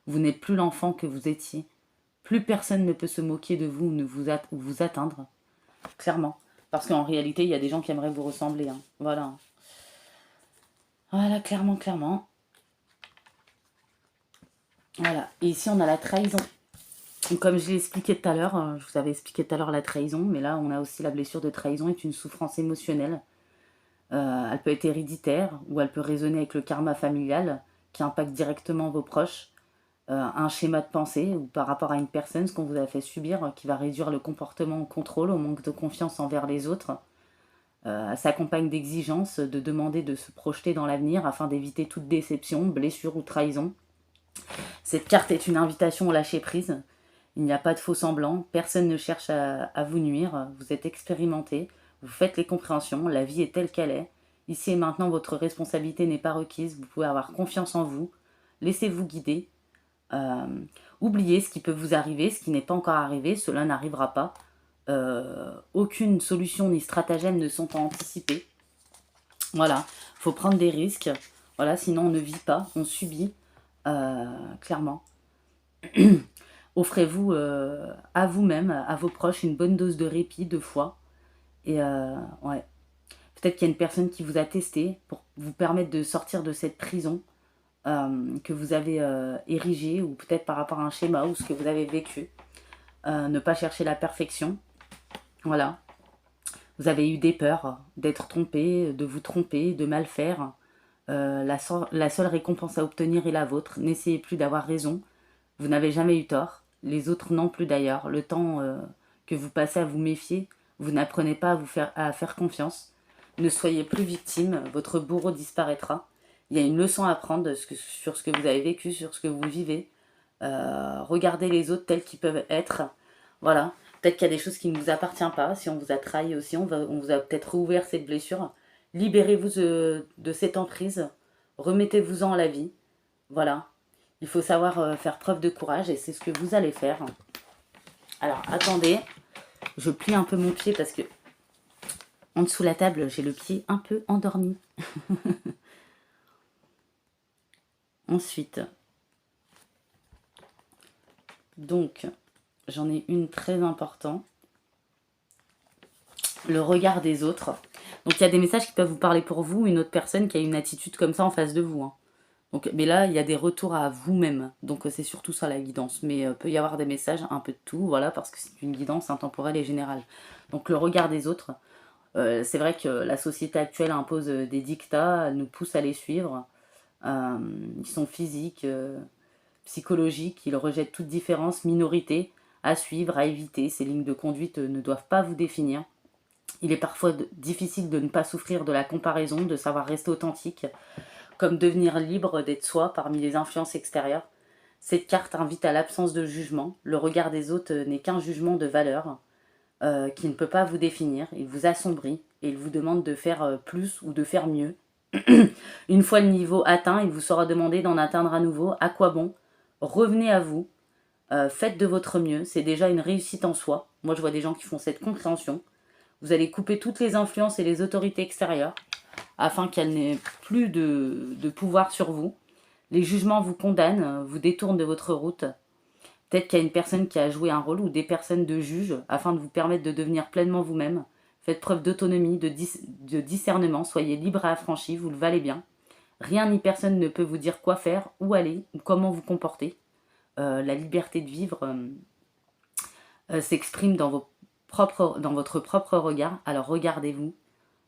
Vous n'êtes plus l'enfant que vous étiez. Plus personne ne peut se moquer de vous ou vous atteindre. Clairement. Parce qu'en réalité, il y a des gens qui aimeraient vous ressembler. Hein. Voilà. Voilà, clairement, clairement. Voilà. Et ici, on a la trahison. Donc, comme je l'ai expliqué tout à l'heure, je vous avais expliqué tout à l'heure la trahison, mais là, on a aussi la blessure de trahison est une souffrance émotionnelle. Elle peut être héréditaire ou elle peut résonner avec le karma familial qui impacte directement vos proches. Un schéma de pensée ou par rapport à une personne, ce qu'on vous a fait subir, qui va réduire le comportement au contrôle, au manque de confiance envers les autres. S'accompagne d'exigences, de demander de se projeter dans l'avenir afin d'éviter toute déception, blessure ou trahison. Cette carte est une invitation au lâcher prise. Il n'y a pas de faux semblants, personne ne cherche à vous nuire, vous êtes expérimenté, vous faites les compréhensions, la vie est telle qu'elle est. Ici et maintenant, votre responsabilité n'est pas requise, vous pouvez avoir confiance en vous, laissez-vous guider. Oubliez ce qui peut vous arriver, ce qui n'est pas encore arrivé, cela n'arrivera pas. Aucune solution ni stratagème ne sont à anticiper. Voilà, il faut prendre des risques. Voilà, sinon on ne vit pas, on subit, clairement. Offrez-vous à vous-même, à vos proches, une bonne dose de répit, de foi. Et ouais, peut-être qu'il y a une personne qui vous a testé pour vous permettre de sortir de cette prison que vous avez érigée, ou peut-être par rapport à un schéma ou ce que vous avez vécu. Ne pas chercher la perfection. Voilà. Vous avez eu des peurs d'être trompé, de vous tromper, de mal faire. La seule récompense à obtenir est la vôtre. N'essayez plus d'avoir raison. Vous n'avez jamais eu tort. Les autres non plus d'ailleurs. Le temps que vous passez à vous méfier, vous n'apprenez pas à faire confiance. Ne soyez plus victime. Votre bourreau disparaîtra. Il y a une leçon à prendre sur ce que vous avez vécu, sur ce que vous vivez. Regardez les autres tels qu'ils peuvent être. Voilà. Peut-être qu'il y a des choses qui ne vous appartiennent pas. Si on vous a trahi aussi, on vous a peut-être rouvert cette blessure. Libérez-vous de cette emprise. Remettez-vous-en à la vie. Voilà. Il faut savoir faire preuve de courage et c'est ce que vous allez faire. Alors, attendez. Je plie un peu mon pied parce que en dessous de la table, j'ai le pied un peu endormi. Ensuite, donc, j'en ai une très importante. Le regard des autres. Donc, il y a des messages qui peuvent vous parler pour vous, une autre personne qui a une attitude comme ça en face de vous. Hein. Donc, mais là, il y a des retours à vous-même. Donc, c'est surtout ça la guidance. Mais peut y avoir des messages, un peu de tout, voilà, parce que c'est une guidance intemporelle et générale. Donc, le regard des autres. C'est vrai que la société actuelle impose des dictats, nous pousse à les suivre. Ils sont physiques, psychologiques, ils rejettent toute différence, minorité, à suivre, à éviter. Ces lignes de conduite ne doivent pas vous définir. Il est parfois difficile de ne pas souffrir de la comparaison, de savoir rester authentique, comme devenir libre d'être soi parmi les influences extérieures. Cette carte invite à l'absence de jugement. Le regard des autres n'est qu'un jugement de valeur qui ne peut pas vous définir. Il vous assombrit et il vous demande de faire plus ou de faire mieux. Une fois le niveau atteint, il vous sera demandé d'en atteindre à nouveau. À quoi bon? Revenez à vous. Faites de votre mieux. C'est déjà une réussite en soi. Moi, je vois des gens qui font cette compréhension. Vous allez couper toutes les influences et les autorités extérieures. afin qu'elle n'ait plus de pouvoir sur vous. Les jugements vous condamnent, vous détournent de votre route. Peut-être qu'il y a une personne qui a joué un rôle ou des personnes de juge afin de vous permettre de devenir pleinement vous-même. Faites preuve d'autonomie, de discernement, soyez libre et affranchi, vous le valez bien. Rien ni personne ne peut vous dire quoi faire, où aller ou comment vous comporter. La liberté de vivre s'exprime dans votre propre regard, alors regardez-vous.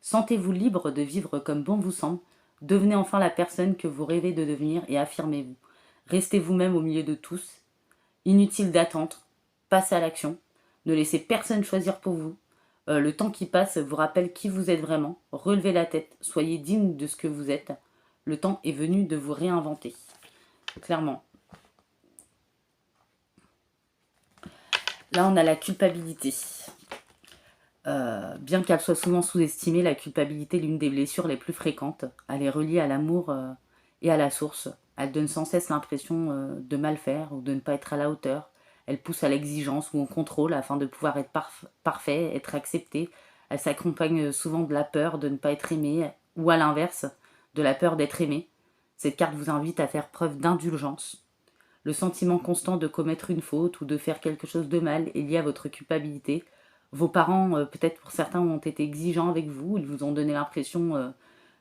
Sentez-vous libre de vivre comme bon vous semble. Devenez enfin la personne que vous rêvez de devenir et affirmez-vous. Restez vous-même au milieu de tous. Inutile d'attendre, passez à l'action. Ne laissez personne choisir pour vous. Le temps qui passe vous rappelle qui vous êtes vraiment. Relevez la tête, soyez digne de ce que vous êtes. Le temps est venu de vous réinventer. Clairement. Là, on a la culpabilité. Bien qu'elle soit souvent sous-estimée, la culpabilité est l'une des blessures les plus fréquentes. Elle est reliée à l'amour et à la source. Elle donne sans cesse l'impression de mal faire ou de ne pas être à la hauteur. Elle pousse à l'exigence ou au contrôle afin de pouvoir être parfait, être accepté. Elle s'accompagne souvent de la peur de ne pas être aimé ou à l'inverse, de la peur d'être aimé. Cette carte vous invite à faire preuve d'indulgence. Le sentiment constant de commettre une faute ou de faire quelque chose de mal est lié à votre culpabilité. Vos parents, peut-être pour certains, ont été exigeants avec vous. Ils vous ont donné l'impression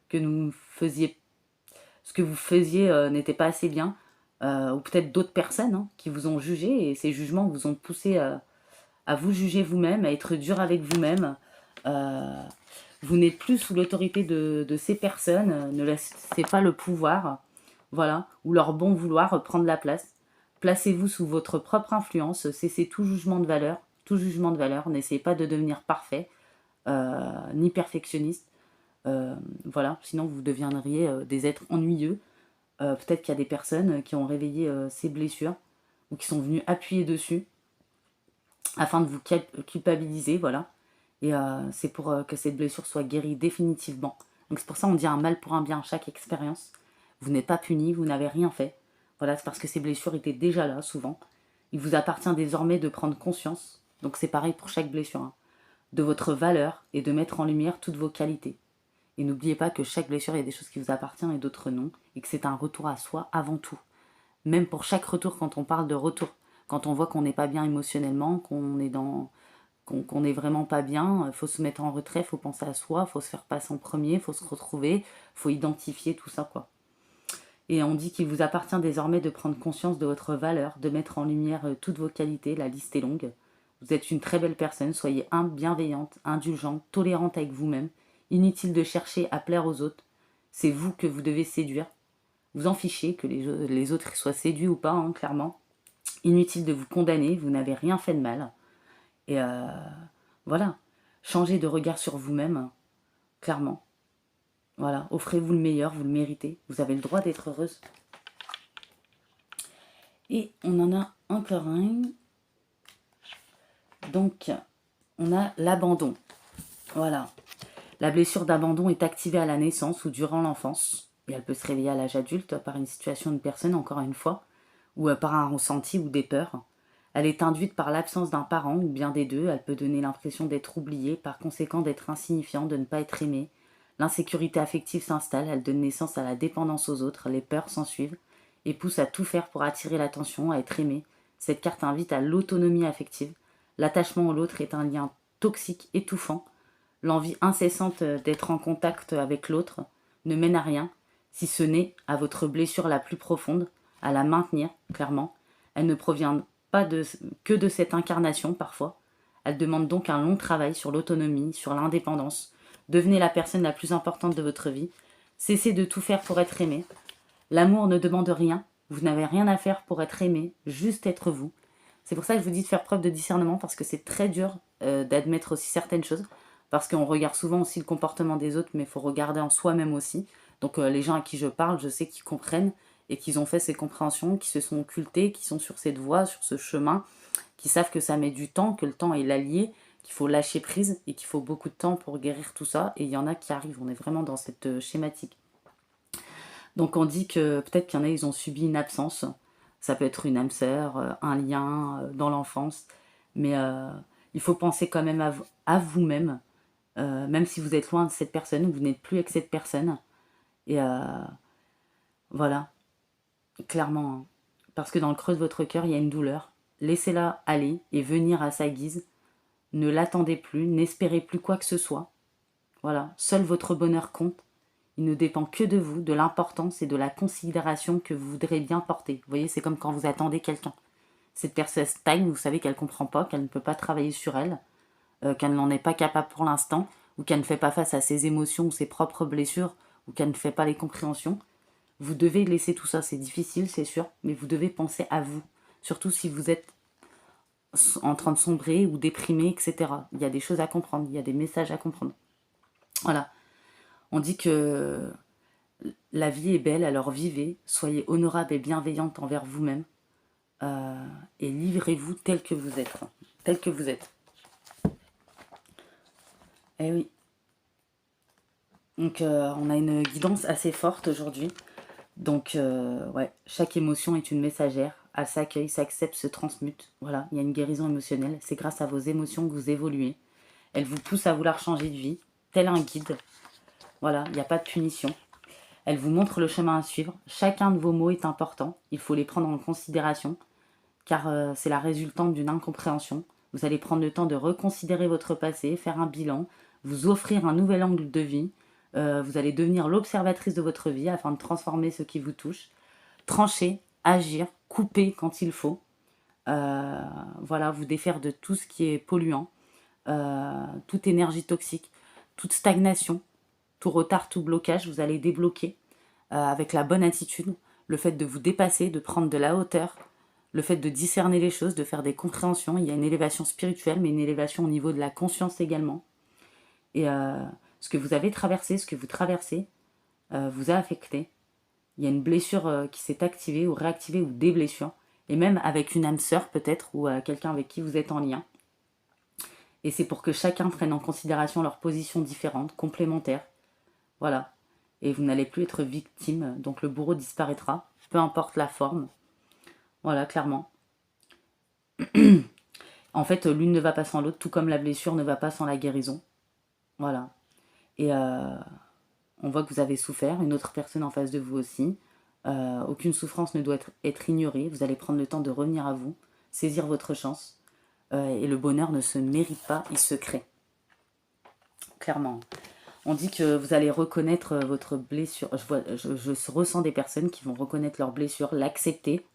que ce que vous faisiez n'était pas assez bien. Ou peut-être d'autres personnes qui vous ont jugé et ces jugements vous ont poussé à vous juger vous-même, à être dur avec vous-même. Vous n'êtes plus sous l'autorité de ces personnes. Ne laissez pas le pouvoir, voilà, ou leur bon vouloir prendre la place. Placez-vous sous votre propre influence. Cessez tout jugement de valeur. Tout jugement de valeur. N'essayez pas de devenir parfait, ni perfectionniste. Voilà, sinon vous deviendriez des êtres ennuyeux. Peut-être qu'il y a des personnes qui ont réveillé ces blessures ou qui sont venues appuyer dessus afin de vous culpabiliser, voilà. Et c'est pour que cette blessure soit guérie définitivement. Donc c'est pour ça qu'on dit un mal pour un bien à chaque expérience. Vous n'êtes pas puni, vous n'avez rien fait. Voilà, c'est parce que ces blessures étaient déjà là, souvent. Il vous appartient désormais de prendre conscience, donc c'est pareil pour chaque blessure, de votre valeur et de mettre en lumière toutes vos qualités. Et n'oubliez pas que chaque blessure, il y a des choses qui vous appartiennent et d'autres non, et que c'est un retour à soi avant tout. Même pour chaque retour, quand on parle de retour, quand on voit qu'on n'est pas bien émotionnellement, qu'on est vraiment pas bien, il faut se mettre en retrait, il faut penser à soi, il faut se faire passer en premier, il faut se retrouver, il faut identifier tout ça, quoi. Et on dit qu'il vous appartient désormais de prendre conscience de votre valeur, de mettre en lumière toutes vos qualités, la liste est longue. Vous êtes une très belle personne, soyez bienveillante, indulgente, tolérante avec vous-même. Inutile de chercher à plaire aux autres, c'est vous que vous devez séduire. Vous en fichez que les autres soient séduits ou pas, clairement. Inutile de vous condamner, vous n'avez rien fait de mal. Et voilà, changez de regard sur vous-même, clairement. Voilà, offrez-vous le meilleur, vous le méritez. Vous avez le droit d'être heureuse. Et on en a encore un. Donc, on a l'abandon. Voilà. La blessure d'abandon est activée à la naissance ou durant l'enfance. Et elle peut se réveiller à l'âge adulte par une situation de personne, encore une fois, ou par un ressenti ou des peurs. Elle est induite par l'absence d'un parent ou bien des deux. Elle peut donner l'impression d'être oubliée, par conséquent d'être insignifiant, de ne pas être aimé. L'insécurité affective s'installe, elle donne naissance à la dépendance aux autres, les peurs s'ensuivent et pousse à tout faire pour attirer l'attention, à être aimé. Cette carte invite à l'autonomie affective. L'attachement à l'autre est un lien toxique, étouffant. L'envie incessante d'être en contact avec l'autre ne mène à rien, si ce n'est à votre blessure la plus profonde, à la maintenir, clairement. Elle ne provient pas que de cette incarnation, parfois. Elle demande donc un long travail sur l'autonomie, sur l'indépendance. Devenez la personne la plus importante de votre vie. Cessez de tout faire pour être aimé. L'amour ne demande rien. Vous n'avez rien à faire pour être aimé, juste être vous. C'est pour ça que je vous dis de faire preuve de discernement, parce que c'est très dur d'admettre aussi certaines choses. Parce qu'on regarde souvent aussi le comportement des autres, mais il faut regarder en soi-même aussi. Donc les gens à qui je parle, je sais qu'ils comprennent et qu'ils ont fait ces compréhensions, qui se sont occultés, qui sont sur cette voie, sur ce chemin, qui savent que ça met du temps, que le temps est l'allié, qu'il faut lâcher prise et qu'il faut beaucoup de temps pour guérir tout ça. Et il y en a qui arrivent, on est vraiment dans cette schématique. Donc on dit que peut-être qu'il y en a, ils ont subi une absence. Ça peut être une âme sœur, un lien dans l'enfance. Mais il faut penser quand même à vous-même. même si vous êtes loin de cette personne ou vous n'êtes plus avec cette personne. Et voilà, clairement, hein. Parce que dans le creux de votre cœur, il y a une douleur. Laissez-la aller et venir à sa guise. Ne l'attendez plus, n'espérez plus quoi que ce soit. Voilà, seul votre bonheur compte. Il ne dépend que de vous, de l'importance et de la considération que vous voudrez bien porter. Vous voyez, c'est comme quand vous attendez quelqu'un. Cette personne stagne, vous savez qu'elle ne comprend pas, qu'elle ne peut pas travailler sur elle, qu'elle n'en est pas capable pour l'instant, ou qu'elle ne fait pas face à ses émotions ou ses propres blessures, ou qu'elle ne fait pas les compréhensions. Vous devez laisser tout ça, c'est difficile, c'est sûr, mais vous devez penser à vous. Surtout si vous êtes en train de sombrer ou déprimé, etc. Il y a des choses à comprendre, il y a des messages à comprendre. Voilà. On dit que la vie est belle, alors vivez, soyez honorable et bienveillante envers vous-même, et livrez-vous tel que vous êtes. Tel que vous êtes. Eh oui. Donc on a une guidance assez forte aujourd'hui. Donc ouais, chaque émotion est une messagère. Elle s'accueille, s'accepte, se transmute. Voilà, il y a une guérison émotionnelle. C'est grâce à vos émotions que vous évoluez. Elle vous pousse à vouloir changer de vie, tel un guide. Voilà, il n'y a pas de punition. Elle vous montre le chemin à suivre. Chacun de vos mots est important. Il faut les prendre en considération, car c'est la résultante d'une incompréhension. Vous allez prendre le temps de reconsidérer votre passé, faire un bilan, vous offrir un nouvel angle de vie. Vous allez devenir l'observatrice de votre vie afin de transformer ce qui vous touche. Trancher, agir, couper quand il faut. Voilà, vous défaire de tout ce qui est polluant, toute énergie toxique, toute stagnation, tout retard, tout blocage. Vous allez débloquer avec la bonne attitude, le fait de vous dépasser, de prendre de la hauteur, le fait de discerner les choses, de faire des compréhensions. Il y a une élévation spirituelle, mais une élévation au niveau de la conscience également. Et ce que vous avez traversé, ce que vous traversez, vous a affecté. Il y a une blessure qui s'est activée ou réactivée ou des blessures. Et même avec une âme sœur peut-être ou quelqu'un avec qui vous êtes en lien. Et c'est pour que chacun prenne en considération leurs positions différentes, complémentaires. Voilà. Et vous n'allez plus être victime, donc le bourreau disparaîtra, peu importe la forme. Voilà, clairement. En fait, l'une ne va pas sans l'autre, tout comme la blessure ne va pas sans la guérison. Voilà. Et on voit que vous avez souffert, une autre personne en face de vous aussi. Aucune souffrance ne doit être ignorée. Vous allez prendre le temps de revenir à vous, saisir votre chance. Et le bonheur ne se mérite pas, il se crée. Clairement. On dit que vous allez reconnaître votre blessure. Je ressens des personnes qui vont reconnaître leur blessure, l'accepter.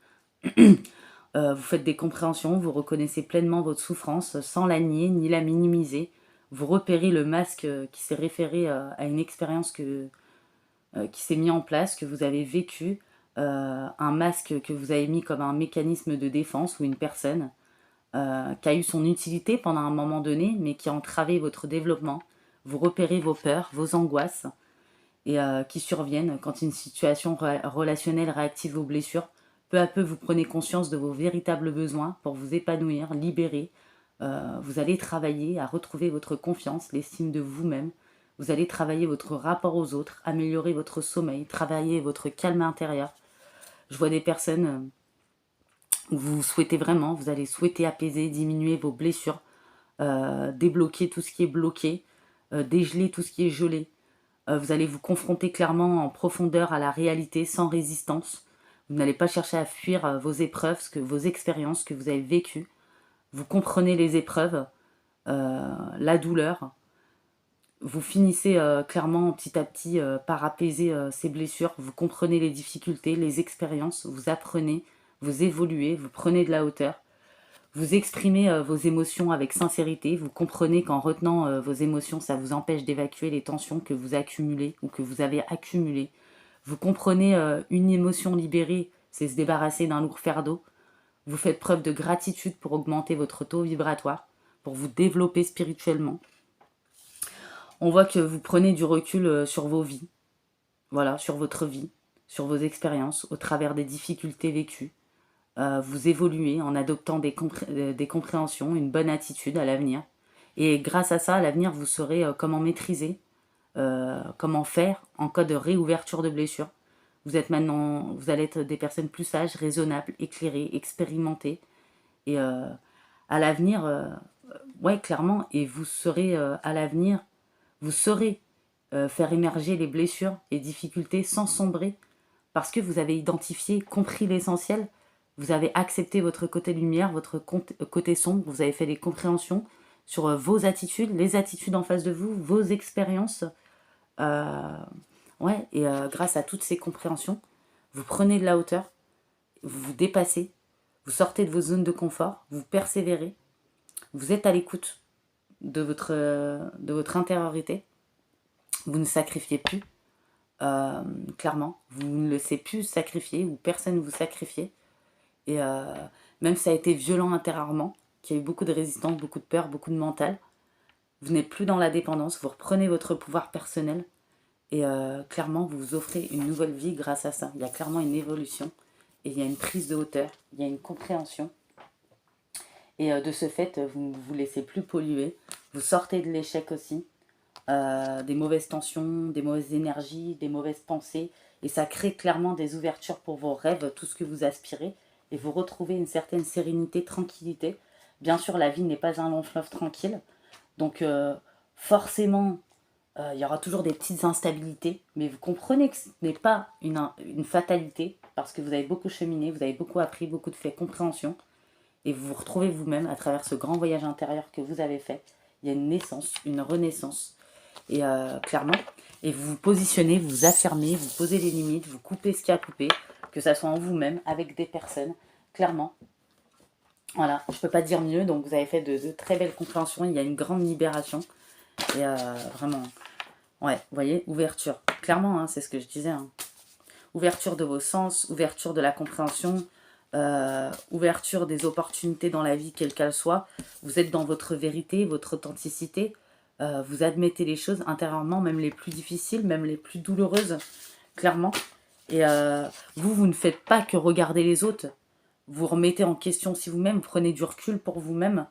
Vous faites des compréhensions, vous reconnaissez pleinement votre souffrance sans la nier ni la minimiser. Vous repérez le masque qui s'est référé à une expérience qui s'est mis en place, que vous avez vécu, un masque que vous avez mis comme un mécanisme de défense ou une personne qui a eu son utilité pendant un moment donné, mais qui a entravé votre développement. Vous repérez vos peurs, vos angoisses, et qui surviennent quand une situation relationnelle réactive vos blessures. Peu à peu, vous prenez conscience de vos véritables besoins pour vous épanouir, libérer. Vous allez travailler à retrouver votre confiance, l'estime de vous-même. Vous allez travailler votre rapport aux autres, améliorer votre sommeil, travailler votre calme intérieur. Je vois des personnes où vous souhaitez vraiment, vous allez souhaiter apaiser, diminuer vos blessures, débloquer tout ce qui est bloqué, dégeler tout ce qui est gelé. Vous allez vous confronter clairement en profondeur à la réalité, sans résistance. Vous n'allez pas chercher à fuir vos épreuves, vos expériences que vous avez vécues. Vous comprenez les épreuves, la douleur. Vous finissez clairement petit à petit par apaiser ces blessures. Vous comprenez les difficultés, les expériences. Vous apprenez, vous évoluez, vous prenez de la hauteur. Vous exprimez vos émotions avec sincérité. Vous comprenez qu'en retenant vos émotions, ça vous empêche d'évacuer les tensions que vous accumulez ou que vous avez accumulées. Vous comprenez une émotion libérée, c'est se débarrasser d'un lourd fardeau. Vous faites preuve de gratitude pour augmenter votre taux vibratoire, pour vous développer spirituellement. On voit que vous prenez du recul sur vos vies, voilà, sur votre vie, sur vos expériences, au travers des difficultés vécues. Vous évoluez en adoptant des compréhensions, une bonne attitude à l'avenir. Et grâce à ça, à l'avenir, vous saurez comment maîtriser, comment faire en cas de réouverture de blessure. Vous allez être des personnes plus sages, raisonnables, éclairées, expérimentées. Et à l'avenir, ouais, clairement, et vous serez à l'avenir Vous saurez faire émerger les blessures et difficultés sans sombrer parce que vous avez identifié, compris l'essentiel. Vous avez accepté votre côté lumière, votre côté sombre. Vous avez fait des compréhensions sur vos attitudes, les attitudes en face de vous, vos expériences. Ouais, et grâce à toutes ces compréhensions, vous prenez de la hauteur, vous vous dépassez, vous sortez de vos zones de confort, vous persévérez, vous êtes à l'écoute de votre intériorité, vous ne sacrifiez plus, clairement, vous ne laissez plus sacrifier ou personne ne vous sacrifier. Et même si ça a été violent intérieurement, qu'il y a eu beaucoup de résistance, beaucoup de peur, beaucoup de mental, vous n'êtes plus dans la dépendance, vous reprenez votre pouvoir personnel et clairement vous vous offrez une nouvelle vie grâce à ça. Il y a clairement une évolution et il y a une prise de hauteur, il y a une compréhension. Et de ce fait, vous ne vous laissez plus polluer, vous sortez de l'échec aussi, des mauvaises tensions, des mauvaises énergies, des mauvaises pensées, et ça crée clairement des ouvertures pour vos rêves, tout ce que vous aspirez, et vous retrouvez une certaine sérénité, tranquillité. Bien sûr, la vie n'est pas un long fleuve tranquille, donc forcément, il y aura toujours des petites instabilités, mais vous comprenez que ce n'est pas une fatalité, parce que vous avez beaucoup cheminé, vous avez beaucoup appris, beaucoup de faits, compréhension, et vous vous retrouvez vous-même à travers ce grand voyage intérieur que vous avez fait. Il y a une naissance, une renaissance, et clairement, et vous vous positionnez, vous vous affirmez, vous posez les limites, vous coupez ce qu'il y a à couper, que ça soit en vous-même, avec des personnes, clairement. Voilà, je peux pas dire mieux, donc vous avez fait de très belles compréhensions, il y a une grande libération, et vraiment, ouais, vous voyez, ouverture, clairement, hein, c'est ce que je disais, hein. Ouverture de vos sens, ouverture de la compréhension, ouverture des opportunités dans la vie, quelle qu'elle soit. Vous êtes dans votre vérité, votre authenticité. Vous admettez les choses intérieurement, même les plus difficiles, même les plus douloureuses, clairement. Et vous ne faites pas que regarder les autres. Vous remettez en question aussi vous-même, vous prenez du recul pour vous-même.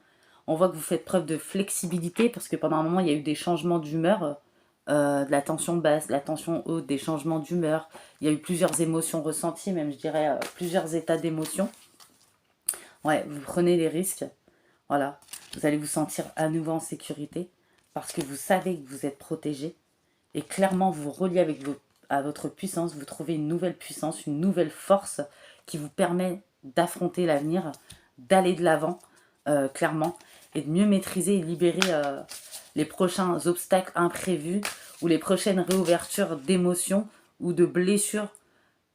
On voit que vous faites preuve de flexibilité parce que pendant un moment, il y a eu des changements d'humeur, de la tension basse, de la tension haute, des changements d'humeur. Il y a eu plusieurs émotions ressenties, même je dirais plusieurs états d'émotion. Ouais, vous prenez les risques. Voilà, vous allez vous sentir à nouveau en sécurité parce que vous savez que vous êtes protégé. Et clairement, vous vous reliez à votre puissance, vous trouvez une nouvelle puissance, une nouvelle force qui vous permet d'affronter l'avenir, d'aller de l'avant, clairement, et de mieux maîtriser et libérer les prochains obstacles imprévus ou les prochaines réouvertures d'émotions ou de blessures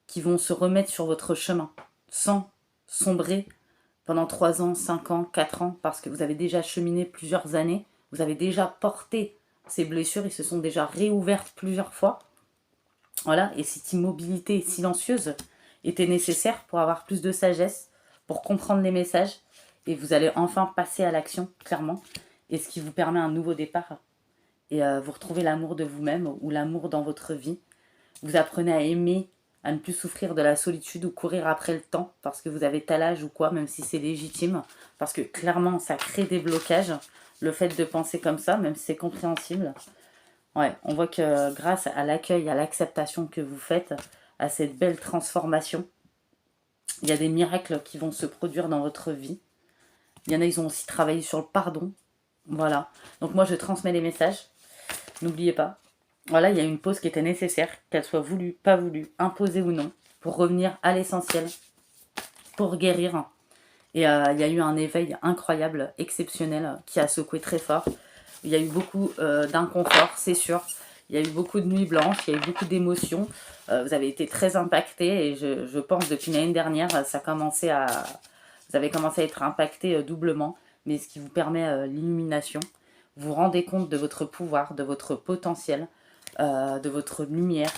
qui vont se remettre sur votre chemin sans sombrer pendant 3 ans, 5 ans, 4 ans, parce que vous avez déjà cheminé plusieurs années, vous avez déjà porté ces blessures, ils se sont déjà réouvertes plusieurs fois. Voilà, et cette immobilité silencieuse était nécessaire pour avoir plus de sagesse, pour comprendre les messages, et vous allez enfin passer à l'action, clairement, et ce qui vous permet un nouveau départ. Et vous retrouvez l'amour de vous-même ou l'amour dans votre vie. Vous apprenez à aimer, à ne plus souffrir de la solitude ou courir après le temps parce que vous avez tel âge ou quoi, même si c'est légitime. Parce que clairement, ça crée des blocages, le fait de penser comme ça, même si c'est compréhensible. Ouais, on voit que grâce à l'accueil, à l'acceptation que vous faites, à cette belle transformation, il y a des miracles qui vont se produire dans votre vie. Il y en a, ils ont aussi travaillé sur le pardon. Voilà. Donc moi, je transmets les messages. N'oubliez pas. Voilà, il y a une pause qui était nécessaire, qu'elle soit voulue, pas voulue, imposée ou non, pour revenir à l'essentiel, pour guérir. Et il y a eu un éveil incroyable, exceptionnel, qui a secoué très fort. Il y a eu beaucoup d'inconfort, c'est sûr. Il y a eu beaucoup de nuits blanches, il y a eu beaucoup d'émotions. Vous avez été très impactés et je pense depuis l'année dernière, vous avez commencé à être impactés doublement, mais ce qui vous permet l'illumination. Vous vous rendez compte de votre pouvoir, de votre potentiel, de votre lumière,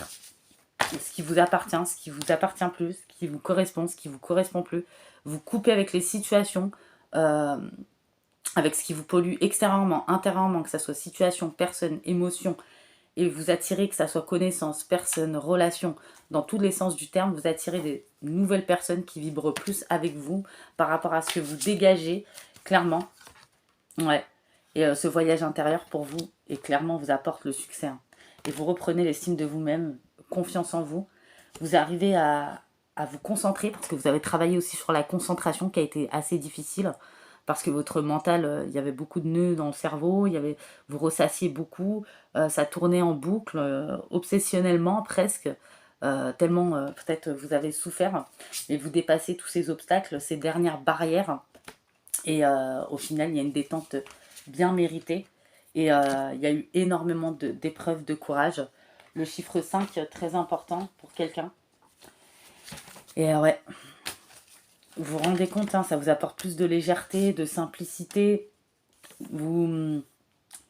ce qui vous appartient, ce qui vous appartient plus, ce qui vous correspond, ce qui vous correspond plus. Vous coupez avec les situations, avec ce qui vous pollue extérieurement, intérieurement, que ce soit situation, personne, émotion, et vous attirez, que ce soit connaissance, personne, relation, dans tous les sens du terme, vous attirez des nouvelles personnes qui vibrent plus avec vous par rapport à ce que vous dégagez, clairement. Ouais. Et ce voyage intérieur pour vous, et clairement, vous apporte le succès. Hein. Et vous reprenez l'estime de vous-même, confiance en vous. Vous arrivez à vous concentrer, parce que vous avez travaillé aussi sur la concentration qui a été assez difficile, parce que votre mental, il y avait beaucoup de nœuds dans le cerveau, vous ressassiez beaucoup, ça tournait en boucle, obsessionnellement presque, tellement peut-être vous avez souffert, et vous dépassez tous ces obstacles, ces dernières barrières, et au final, il y a une détente bien méritée, et il y a eu énormément d'épreuves de courage. Le chiffre 5, très important pour quelqu'un. Et ouais, vous vous rendez compte, hein, ça vous apporte plus de légèreté, de simplicité.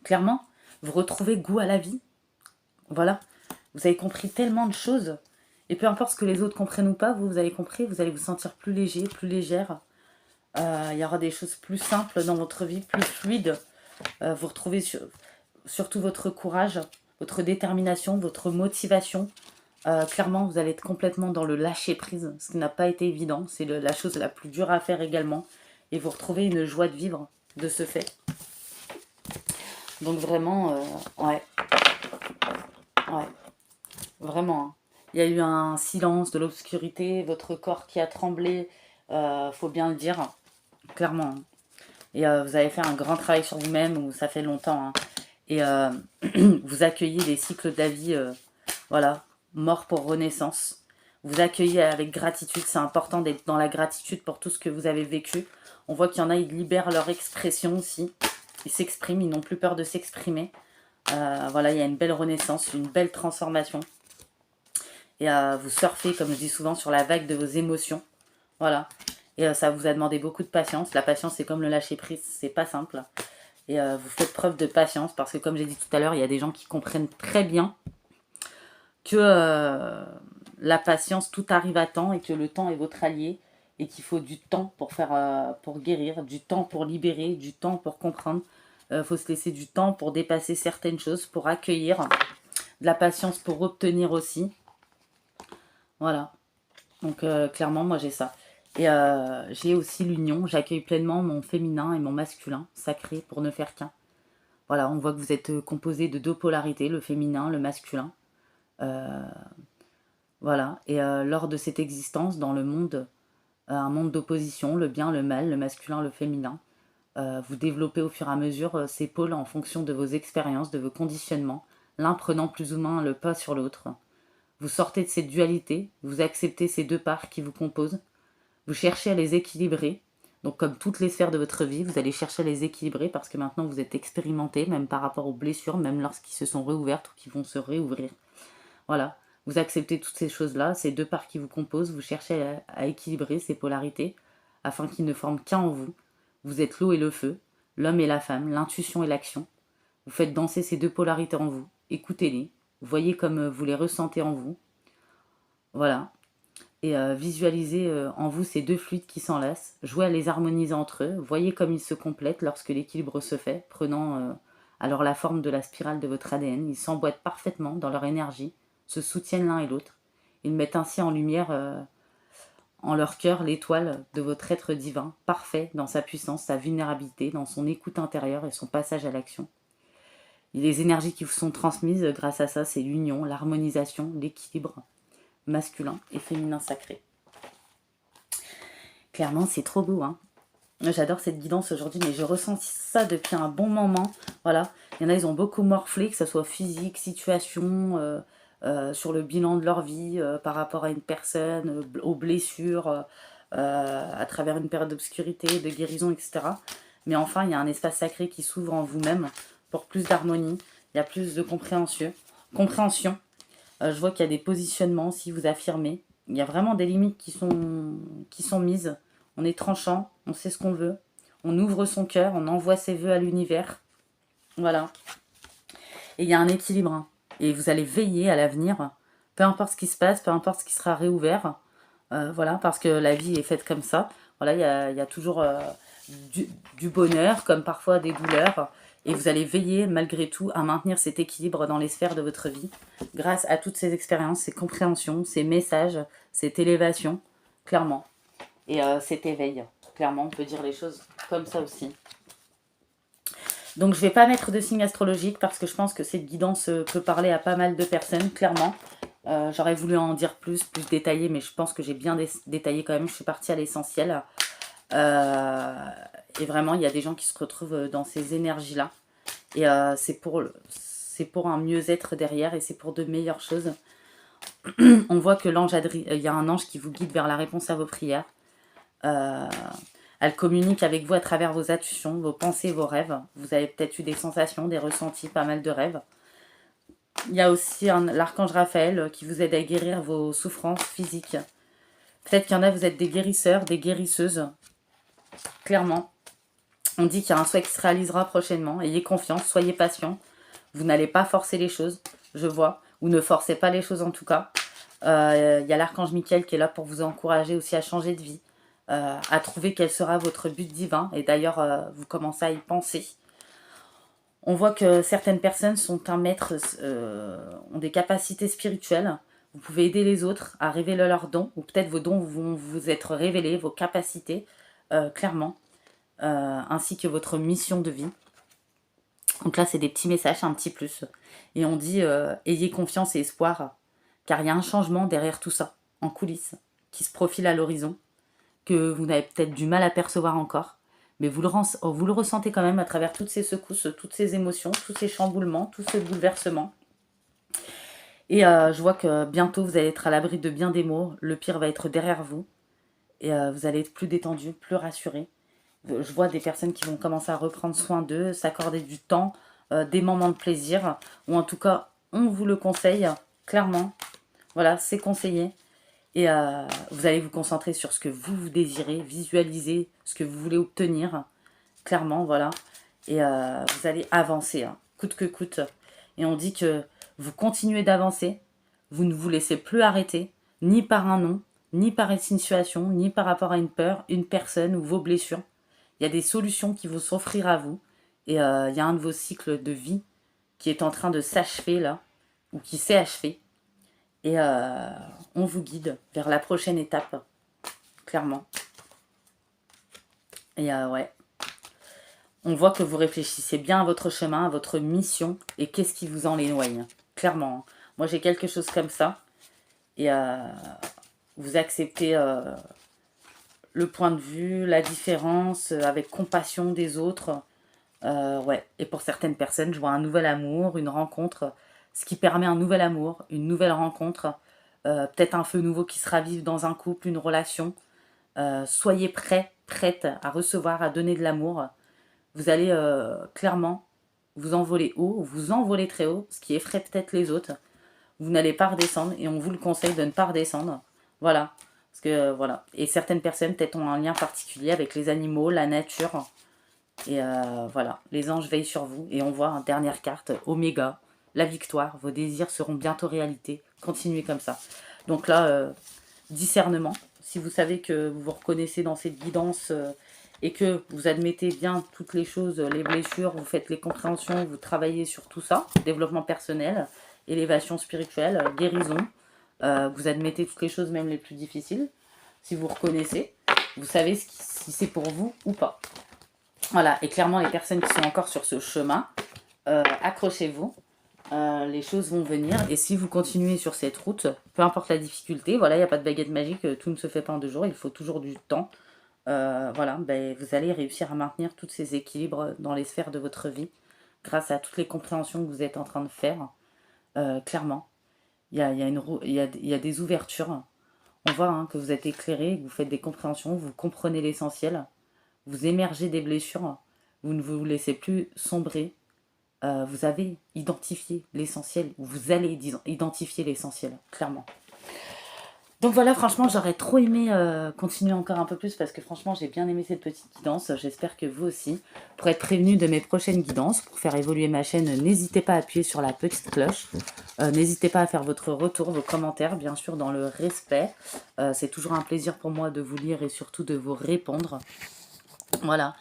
Clairement, vous retrouvez goût à la vie. Voilà, vous avez compris tellement de choses. Et peu importe ce que les autres comprennent ou pas, vous avez compris, vous allez vous sentir plus léger, plus légère. Il y aura des choses plus simples dans votre vie, plus fluides. Vous retrouvez surtout votre courage, votre détermination, votre motivation. Clairement, vous allez être complètement dans le lâcher-prise, ce qui n'a pas été évident. C'est la chose la plus dure à faire également. Et vous retrouvez une joie de vivre de ce fait. Donc vraiment, ouais. Ouais. Vraiment. Hein. Il y a eu un silence, de l'obscurité, votre corps qui a tremblé, faut bien le dire, clairement. Hein. Et vous avez fait un grand travail sur vous-même, ou ça fait longtemps. Hein. Et vous accueillez les cycles de la vie, voilà, mort pour renaissance. Vous accueillez avec gratitude, c'est important d'être dans la gratitude pour tout ce que vous avez vécu. On voit qu'il y en a, ils libèrent leur expression aussi. Ils s'expriment, ils n'ont plus peur de s'exprimer. Voilà, il y a une belle renaissance, une belle transformation. Et vous surfez, comme je dis souvent, sur la vague de vos émotions. Voilà. Et ça vous a demandé beaucoup de patience. La patience, c'est comme le lâcher-prise, c'est pas simple. Et vous faites preuve de patience parce que, comme j'ai dit tout à l'heure, il y a des gens qui comprennent très bien que la patience, tout arrive à temps et que le temps est votre allié et qu'il faut du temps pour guérir, du temps pour libérer, du temps pour comprendre. Faut se laisser du temps pour dépasser certaines choses, pour accueillir, de la patience pour obtenir aussi. Voilà. Donc clairement, moi j'ai ça. Et j'ai aussi l'union. J'accueille pleinement mon féminin et mon masculin sacré pour ne faire qu'un. Voilà, on voit que vous êtes composé de deux polarités, le féminin, le masculin. Voilà. Et lors de cette existence dans le monde, un monde d'opposition, le bien, le mal, le masculin, le féminin, vous développez au fur et à mesure ces pôles en fonction de vos expériences, de vos conditionnements, l'un prenant plus ou moins le pas sur l'autre. Vous sortez de cette dualité, vous acceptez ces deux parts qui vous composent, vous cherchez à les équilibrer. Donc comme toutes les sphères de votre vie, vous allez chercher à les équilibrer parce que maintenant vous êtes expérimenté, même par rapport aux blessures, même lorsqu'ils se sont réouvertes ou qui vont se réouvrir. Voilà, vous acceptez toutes ces choses-là, ces deux parts qui vous composent, vous cherchez à équilibrer ces polarités afin qu'ils ne forment qu'un en vous. Vous êtes l'eau et le feu, l'homme et la femme, l'intuition et l'action. Vous faites danser ces deux polarités en vous, écoutez-les, voyez comme vous les ressentez en vous. Voilà. Et visualisez en vous ces deux fluides qui s'enlacent, jouez à les harmoniser entre eux, voyez comme ils se complètent lorsque l'équilibre se fait, prenant alors la forme de la spirale de votre ADN. Ils s'emboîtent parfaitement dans leur énergie, se soutiennent l'un et l'autre. Ils mettent ainsi en lumière en leur cœur l'étoile de votre être divin, parfait dans sa puissance, sa vulnérabilité, dans son écoute intérieure et son passage à l'action. Et les énergies qui vous sont transmises grâce à ça, c'est l'union, l'harmonisation, l'équilibre masculin et féminin sacré. Clairement, c'est trop beau, hein. J'adore cette guidance aujourd'hui, mais je ressens ça depuis un bon moment. Voilà, il y en a, ils ont beaucoup morflé, que ce soit physique, situation, sur le bilan de leur vie, par rapport à une personne, aux blessures, à travers une période d'obscurité, de guérison, etc. Mais enfin, il y a un espace sacré qui s'ouvre en vous-même pour plus d'harmonie, il y a plus de compréhension. Je vois qu'il y a des positionnements, si vous affirmez. Il y a vraiment des limites qui sont mises. On est tranchant, on sait ce qu'on veut. On ouvre son cœur, on envoie ses vœux à l'univers. Voilà. Et il y a un équilibre. Hein. Et vous allez veiller à l'avenir. Peu importe ce qui se passe, peu importe ce qui sera réouvert. Voilà, parce que la vie est faite comme ça. Voilà, il y a toujours du bonheur, comme parfois des douleurs. Et vous allez veiller, malgré tout, à maintenir cet équilibre dans les sphères de votre vie, grâce à toutes ces expériences, ces compréhensions, ces messages, cette élévation, clairement. Et cet éveil, clairement, on peut dire les choses comme ça aussi. Donc je ne vais pas mettre de signe astrologique, parce que je pense que cette guidance peut parler à pas mal de personnes, clairement. J'aurais voulu en dire plus détaillé, mais je pense que j'ai bien détaillé quand même, je suis partie à l'essentiel. Euh, et vraiment, il y a des gens qui se retrouvent dans ces énergies-là. Et c'est pour un mieux-être derrière et c'est pour de meilleures choses. On voit que il y a un ange qui vous guide vers la réponse à vos prières. Euh, Elle communique avec vous à travers vos intuitions, vos pensées, vos rêves. Vous avez peut-être eu des sensations, des ressentis, pas mal de rêves. Il y a aussi l'archange Raphaël qui vous aide à guérir vos souffrances physiques. Peut-être qu'il y en a, vous êtes des guérisseurs, des guérisseuses. Clairement, on dit qu'il y a un souhait qui se réalisera prochainement. Ayez confiance, soyez patient. Vous n'allez pas forcer les choses, je vois. Ou ne forcez pas les choses en tout cas. Il y a l'archange Michael qui est là pour vous encourager aussi à changer de vie, à trouver quel sera votre but divin. Et d'ailleurs, vous commencez à y penser. On voit que certaines personnes sont un maître, ont des capacités spirituelles. Vous pouvez aider les autres à révéler leurs dons, ou peut-être vos dons vont vous être révélés, vos capacités, clairement, ainsi que votre mission de vie. Donc là, c'est des petits messages, un petit plus. Et on dit, ayez confiance et espoir, car il y a un changement derrière tout ça, en coulisses, qui se profile à l'horizon, que vous n'avez peut-être du mal à percevoir encore. Mais vous le ressentez quand même à travers toutes ces secousses, toutes ces émotions, tous ces chamboulements, tout ce bouleversement. Et je vois que bientôt, vous allez être à l'abri de bien des maux. Le pire va être derrière vous. Et vous allez être plus détendu, plus rassuré. Je vois des personnes qui vont commencer à reprendre soin d'eux, s'accorder du temps, des moments de plaisir. Ou en tout cas, on vous le conseille, clairement. Voilà, c'est conseillé. Et vous allez vous concentrer sur ce que vous désirez, visualiser ce que vous voulez obtenir, clairement, voilà. Et vous allez avancer, hein, coûte que coûte. Et on dit que vous continuez d'avancer, vous ne vous laissez plus arrêter, ni par un nom, ni par une situation, ni par rapport à une peur, une personne ou vos blessures. Il y a des solutions qui vont s'offrir à vous. Et il y a un de vos cycles de vie qui est en train de s'achever là, ou qui s'est achevé. Et on vous guide vers la prochaine étape, clairement. Et ouais, on voit que vous réfléchissez bien à votre chemin, à votre mission, et qu'est-ce qui vous en éloigne, clairement. Moi, j'ai quelque chose comme ça, et vous acceptez le point de vue, la différence, avec compassion des autres. Ouais, et pour certaines personnes, je vois un nouvel amour, une rencontre, ce qui permet un nouvel amour, une nouvelle rencontre, peut-être un feu nouveau qui se ravive dans un couple, une relation. Soyez prêts, prête à recevoir, à donner de l'amour. Vous allez clairement vous envoler haut, vous envoler très haut, ce qui effraie peut-être les autres. Vous n'allez pas redescendre et on vous le conseille de ne pas redescendre. Voilà. Parce que voilà. Et certaines personnes peut-être ont un lien particulier avec les animaux, la nature. Et voilà, les anges veillent sur vous. Et on voit en dernière carte, Oméga, la victoire. Vos désirs seront bientôt réalité. Continuez comme ça. Donc là, discernement. Si vous savez que vous vous reconnaissez dans cette guidance et que vous admettez bien toutes les choses, les blessures, vous faites les compréhensions, vous travaillez sur tout ça, développement personnel, élévation spirituelle, guérison, vous admettez toutes les choses, même les plus difficiles. Si vous reconnaissez, vous savez si c'est pour vous ou pas. Voilà, et clairement, les personnes qui sont encore sur ce chemin, accrochez-vous. Les choses vont venir. Et si vous continuez sur cette route, peu importe la difficulté, voilà, il n'y a pas de baguette magique, tout ne se fait pas en 2 jours, il faut toujours du temps. Voilà, ben, vous allez réussir à maintenir tous ces équilibres dans les sphères de votre vie grâce à toutes les compréhensions que vous êtes en train de faire. Clairement, il y a des ouvertures. On voit hein, que vous êtes éclairé, que vous faites des compréhensions, vous comprenez l'essentiel, vous émergez des blessures, vous ne vous laissez plus sombrer. Vous avez identifié l'essentiel, ou vous allez identifier l'essentiel, clairement. Donc voilà, franchement, j'aurais trop aimé continuer encore un peu plus parce que franchement, j'ai bien aimé cette petite guidance. J'espère que vous aussi. Pour être prévenu de mes prochaines guidances, pour faire évoluer ma chaîne, n'hésitez pas à appuyer sur la petite cloche. N'hésitez pas à faire votre retour, vos commentaires, bien sûr, dans le respect. C'est toujours un plaisir pour moi de vous lire et surtout de vous répondre. Voilà,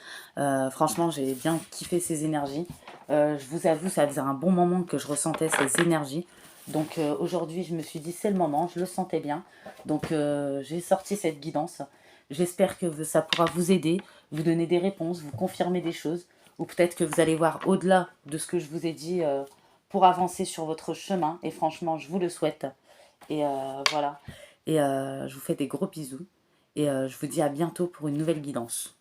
franchement, j'ai bien kiffé ces énergies. Je vous avoue, ça faisait un bon moment que je ressentais ces énergies. Donc aujourd'hui, je me suis dit, c'est le moment, je le sentais bien. Donc j'ai sorti cette guidance. J'espère que ça pourra vous aider, vous donner des réponses, vous confirmer des choses. Ou peut-être que vous allez voir au-delà de ce que je vous ai dit pour avancer sur votre chemin. Et franchement, je vous le souhaite. Et voilà. Et je vous fais des gros bisous. Et je vous dis à bientôt pour une nouvelle guidance.